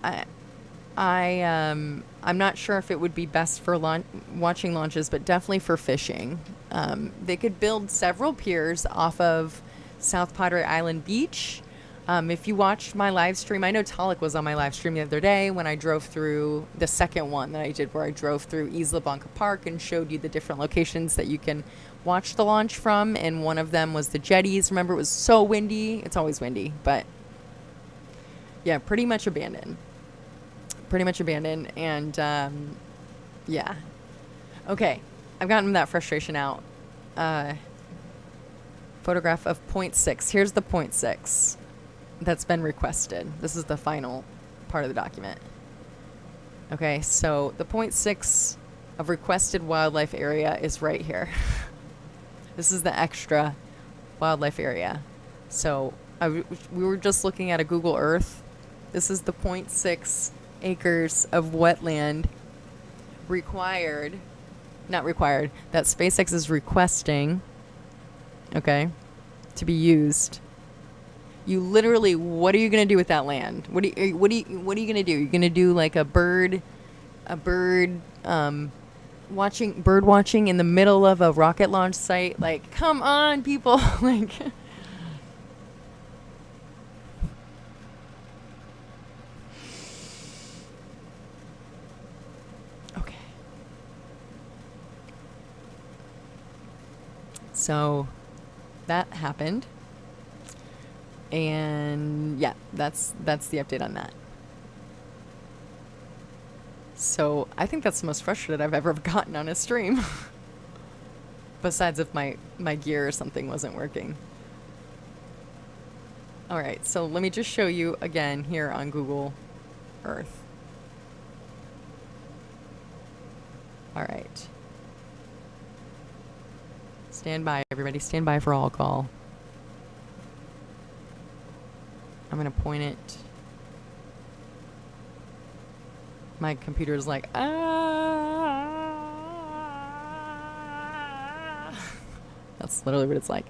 not sure if it would be best for watching launches, but definitely for fishing. They could build several piers off of South Padre Island Beach. If you watched my live stream, I know Talik was on my live stream the other day when I drove through the second one that I did, where I drove through Isla Blanca Park and showed you the different locations that you can watch the launch from. And one of them was the jetties. Remember, it was so windy. It's always windy, but yeah, pretty much abandoned. And yeah. Okay, I've gotten that frustration out. Photograph of 0.6. Here's the 0.6 that's been requested. This is the final part of the document. Okay, so the 0.6 of requested wildlife area is right here. This is the extra wildlife area. So we were just looking at a Google Earth. This is the 0.6 acres of wetland not required, that SpaceX is requesting, okay, to be used. You literally, what are you going to do with that land? What are you going to do? You're going to do like a bird watching in the middle of a rocket launch site? Like, come on, people. Like, okay. So that happened. And yeah, that's the update on that. So I think that's the most frustrated I've ever gotten on a stream. Besides if my gear or something wasn't working. All right, so let me just show you again here on Google Earth. All right. Stand by, everybody. Stand by for all call. I'm going to point it. My computer's like, ah. That's literally what it's like.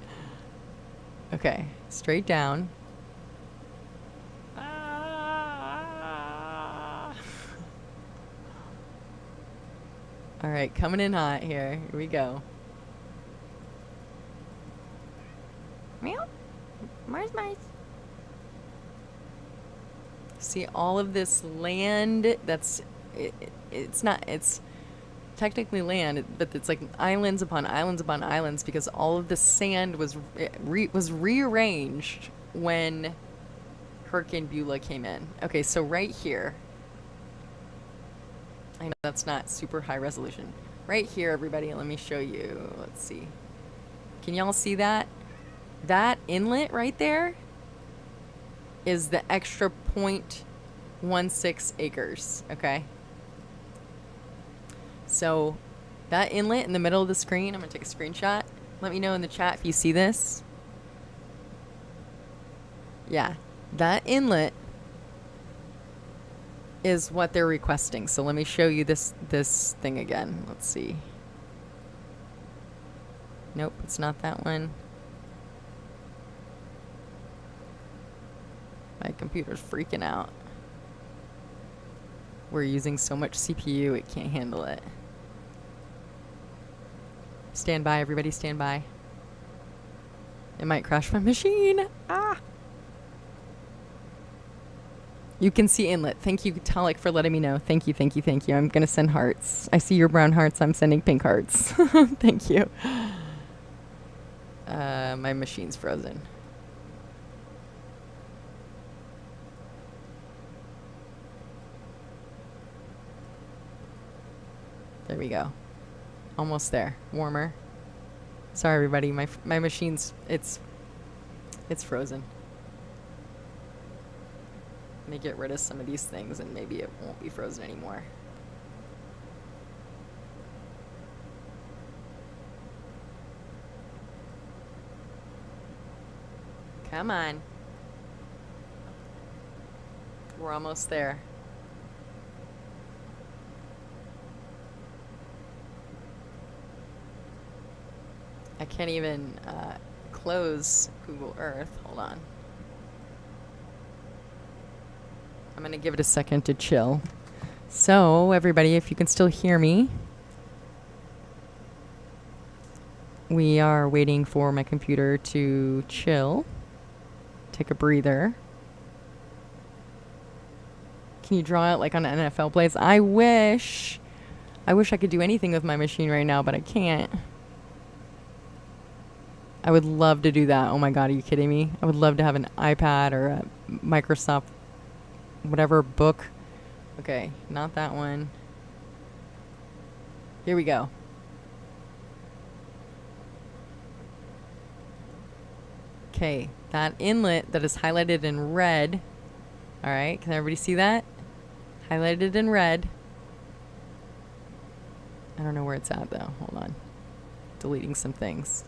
Okay, straight down. Ah. All right, coming in hot here. Here we go. Meow. Mars. See all of this land that's it's technically land, but it's like islands upon islands upon islands, because all of the sand was rearranged when Hurricane Beulah came in. Okay, so right here, I know that's not super high resolution. Right here, everybody, let me show you. Let's see. Can y'all see that? That inlet right there is the extra 0.16 acres, okay? So that inlet in the middle of the screen, I'm gonna take a screenshot. Let me know in the chat if you see this. Yeah, that inlet is what they're requesting. So let me show you this thing again. Let's see. Nope, it's not that one. My computer's freaking out. We're using so much CPU, it can't handle it. Stand by, everybody, stand by. It might crash my machine. Ah! You can see inlet. Thank you, Talik, for letting me know. Thank you. I'm going to send hearts. I see your brown hearts. I'm sending pink hearts. Thank you. My machine's frozen. There we go. Almost there. Warmer. Sorry, everybody. My machine's it's frozen. Let me get rid of some of these things and maybe it won't be frozen anymore. Come on. We're almost there. I can't even close Google Earth. Hold on. I'm going to give it a second to chill. So, everybody, if you can still hear me, we are waiting for my computer to chill. Take a breather. Can you draw it like on NFL plays? I wish I could do anything with my machine right now, but I can't. I would love to do that. Oh my God, are you kidding me? I would love to have an iPad or a Microsoft whatever book. Okay, not that one. Here we go. Okay, that inlet that is highlighted in red. All right, can everybody see that? Highlighted in red. I don't know where it's at though. Hold on. Deleting some things.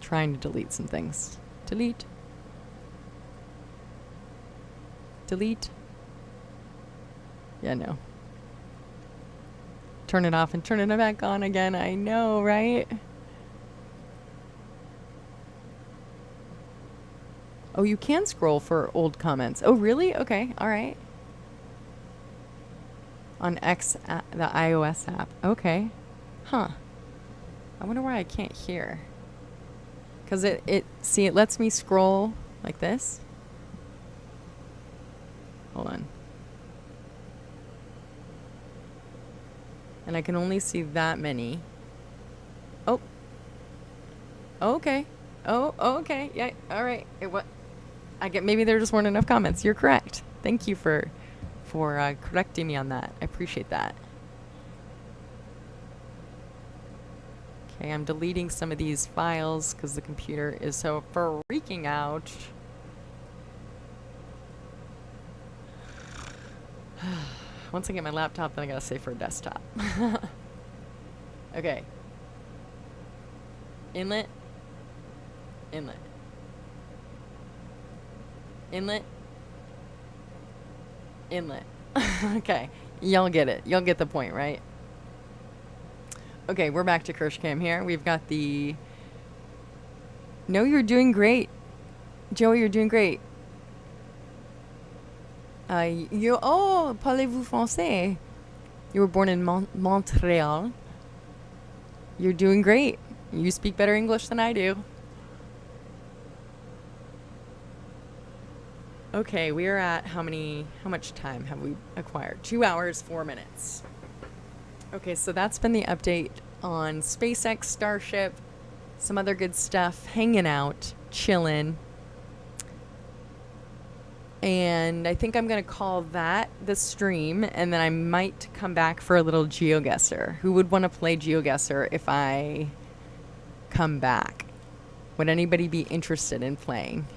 Trying to delete some things. Delete. Delete. Yeah, no. Turn it off and turn it back on again. I know, right? Oh, you can scroll for old comments. Oh, really? Okay. All right. On X, the iOS app. Okay. Huh. I wonder why I can't hear. Because it lets me scroll like this. Hold on. And I can only see that many. Oh. Okay. Oh, okay. Yeah. All right. Maybe there just weren't enough comments. You're correct. Thank you for correcting me on that. I appreciate that. Okay, I'm deleting some of these files because the computer is so freaking out. Once I get my laptop, then I gotta save for a desktop. Okay. Inlet. Inlet. Inlet. Inlet. Okay. Y'all get it. Y'all get the point, right? Okay, we're back to Kirsh Cam here. We've got the... No, you're doing great. Joey, you're doing great. Oh, parlez-vous français? You were born in Montreal. You're doing great. You speak better English than I do. Okay, we are at how much time have we acquired? 2 hours, 4 minutes. Okay, so that's been the update on SpaceX, Starship, some other good stuff, hanging out, chilling. And I think I'm going to call that the stream, and then I might come back for a little GeoGuessr. Who would want to play GeoGuessr if I come back? Would anybody be interested in playing?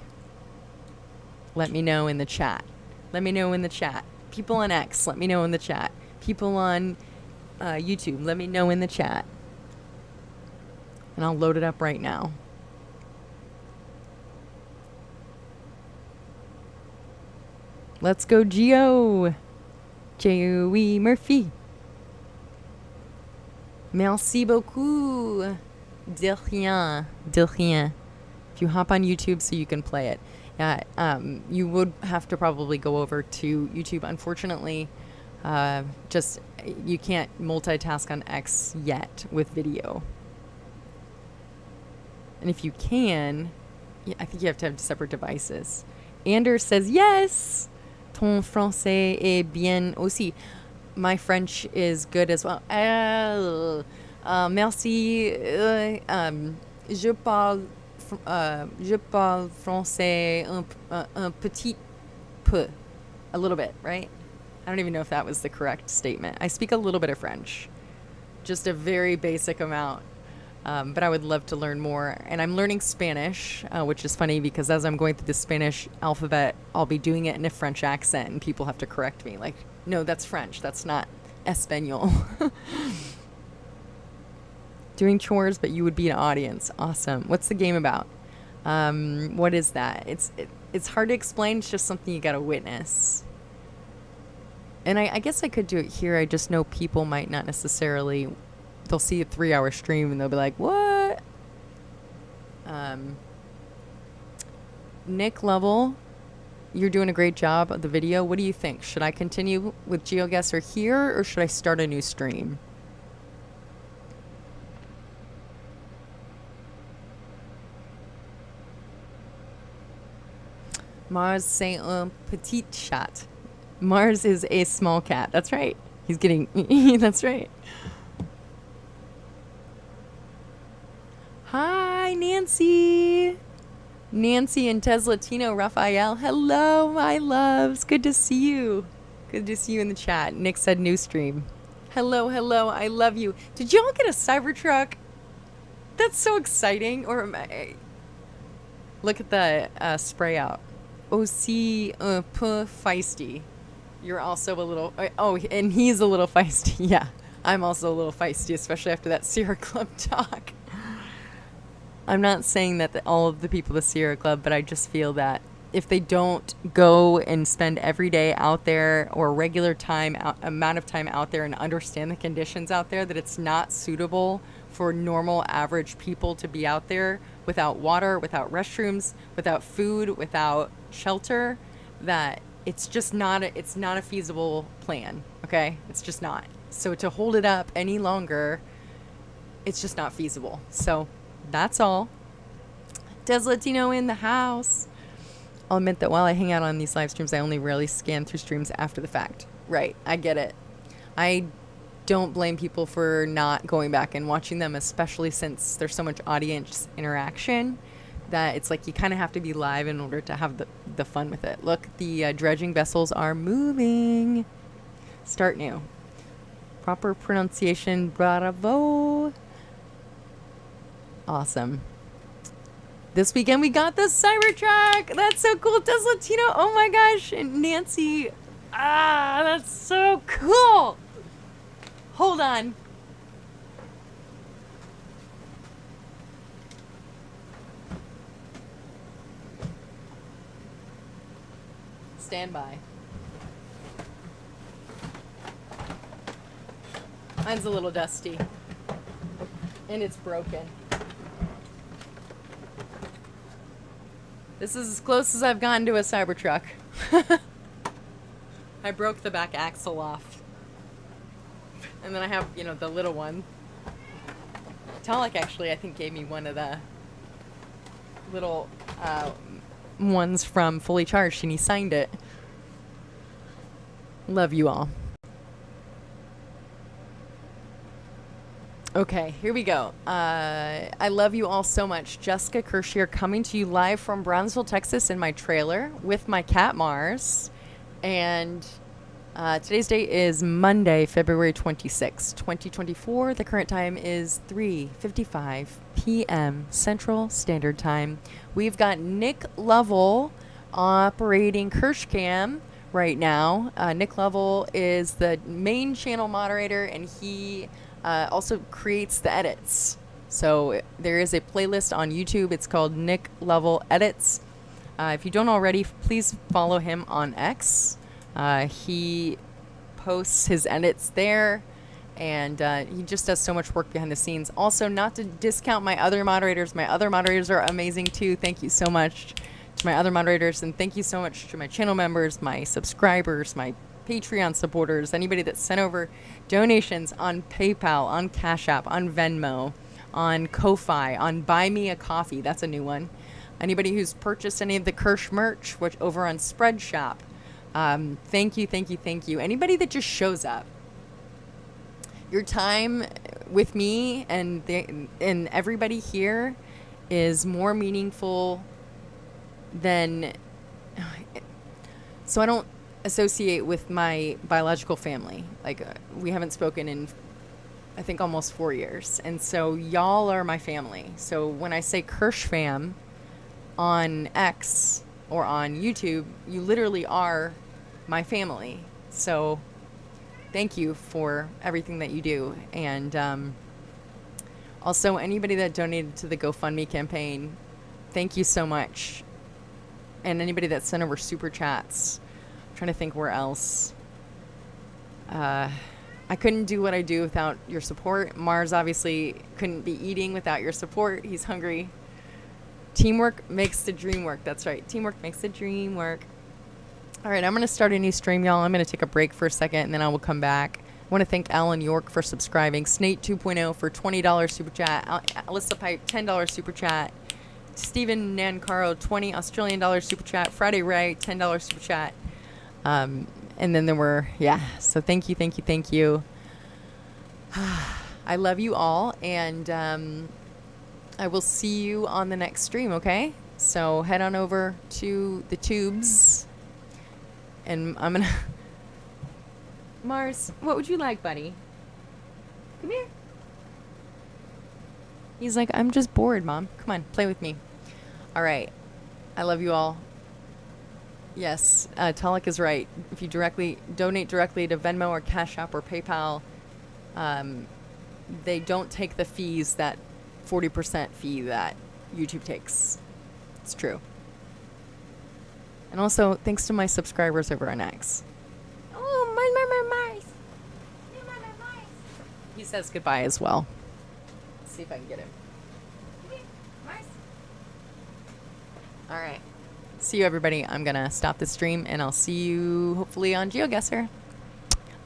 Let me know in the chat. Let me know in the chat. People on X, let me know in the chat. People on YouTube, let me know in the chat. And I'll load it up right now. Let's go, Geo. Joey Murphy. Merci beaucoup. De rien. De rien. If you hop on YouTube so you can play it. You would have to probably go over to YouTube. Unfortunately, you can't multitask on X yet with video. And if you can, I think you have to have separate devices. Anders says, yes! Ton français est bien aussi. My French is good as well. Merci. Je parle français un petit peu. A little bit, right? I don't even know if that was the correct statement. I speak a little bit of French. Just a very basic amount. But I would love to learn more. And I'm learning Spanish, which is funny because as I'm going through the Spanish alphabet, I'll be doing it in a French accent and people have to correct me. Like, no, that's French. That's not Espanol. Doing chores, but you would be an audience. Awesome. What's the game about? What is that? It's hard to explain. It's just something you got to witness. And I guess I could do it here. I just know people might not necessarily they'll see a 3-hour stream and they'll be like, what? Nick Level, you're doing a great job of the video. What do you think? Should I continue with GeoGuessr here or should I start a new stream? Mars, c'est un petit chat. Mars is a small cat. That's right. He's getting... That's right. Hi, Nancy. Nancy and Teslatino Raphael. Hello, my loves. Good to see you. Good to see you in the chat. Nick said new stream. Hello, hello. I love you. Did y'all get a Cybertruck? That's so exciting. Or am I... Look at the spray out. Aussi un peu feisty. You're also a little... Oh, and he's a little feisty. Yeah, I'm also a little feisty, especially after that Sierra Club talk. I'm not saying that all of the people at the Sierra Club, but I just feel that if they don't go and spend every day out there or regular time, amount of time out there and understand the conditions out there, that it's not suitable for normal average people to be out there without water, without restrooms, without food, without shelter, that it's just not it's not a feasible plan. Okay, it's just not. So to hold it up any longer, it's just not feasible. So that's all. Des Latino in the house. I'll admit that while I hang out on these live streams, I only rarely scan through streams after the fact. Right, I get it. I don't blame people for not going back and watching them, especially since there's so much audience interaction that it's like you kind of have to be live in order to have the fun with it. Look, the dredging vessels are moving. Start new. Proper pronunciation, bravo. Awesome. This weekend we got the Cybertruck. That's so cool. Des Latino. Oh my gosh. And Nancy. Ah, that's so cool. Hold on. Stand by. Mine's a little dusty. And it's broken. This is as close as I've gotten to a Cybertruck. I broke the back axle off. And then I have, the little one. Talik actually, I think, gave me one of the little ones from Fully Charged, and he signed it. Love you all. Okay, here we go. I love you all so much. Jessica Kirsh here, coming to you live from Brownsville, Texas in my trailer with my cat Mars. And today's date is Monday, February 26, 2024. The current time is 3:55 p.m. Central Standard Time. We've got Nick Lovell operating Kirsh Cam right now. Nick Lovell is the main channel moderator, and he also creates the edits. So there is a playlist on YouTube. It's called Nick Lovell Edits. If you don't already, please follow him on X. He posts his edits there, and he just does so much work behind the scenes. Also, not to discount my other moderators. My other moderators are amazing too. Thank you so much to my other moderators, and thank you so much to my channel members, my subscribers, my Patreon supporters, anybody that sent over donations on PayPal, on Cash App, on Venmo, on Ko-Fi, on Buy Me a Coffee. That's a new one. Anybody who's purchased any of the Kirsh merch, which over on Spreadshop. Thank you, thank you, thank you. Anybody that just shows up. Your time with me and everybody here is more meaningful than... So I don't associate with my biological family. Like, we haven't spoken in, I think, almost 4 years. And so y'all are my family. So when I say Kirsh fam on X or on YouTube, you literally are my family. So thank you for everything that you do. And also anybody that donated to the GoFundMe campaign, thank you so much. And anybody that sent over super chats. I'm trying to think where else. I couldn't do what I do without your support. Mars obviously couldn't be eating without your support. He's hungry. Teamwork makes the dream work. That's right. Teamwork makes the dream work. All right, I'm going to start a new stream, y'all. I'm going to take a break for a second, and then I will come back. I want to thank Alan York for subscribing. Snake 2.0 for $20 super chat. Alyssa Pipe, $10 super chat. Stephen Nancaro, $20 Australian dollars super chat. Friday Ray, $10 super chat. And then there were, so thank you, thank you, thank you. I love you all, and I will see you on the next stream, okay? So head on over to the tubes, and I'm gonna... Mars, what would you like, buddy? Come here. He's like, I'm just bored, Mom. Come on, play with me. All right. I love you all. Yes, Talik is right. If you donate directly to Venmo or Cash App or PayPal, they don't take the fees, that 40% fee that YouTube takes. It's true. And also, thanks to my subscribers over on X. Oh, my. He says goodbye as well. Let's see if I can get him. All right. See you, everybody. I'm going to stop the stream, and I'll see you hopefully on GeoGuessr.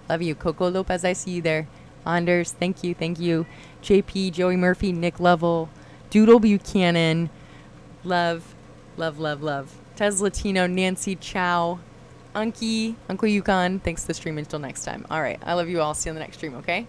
Love you. Coco Lopez, I see you there. Anders, thank you. Thank you. JP, Joey Murphy, Nick Lovell, Doodle Buchanan. Love. Tesla Tino, Nancy Chow, Uncle Yukon. Thanks for the stream. Until next time. All right. I love you all. See you on the next stream, okay?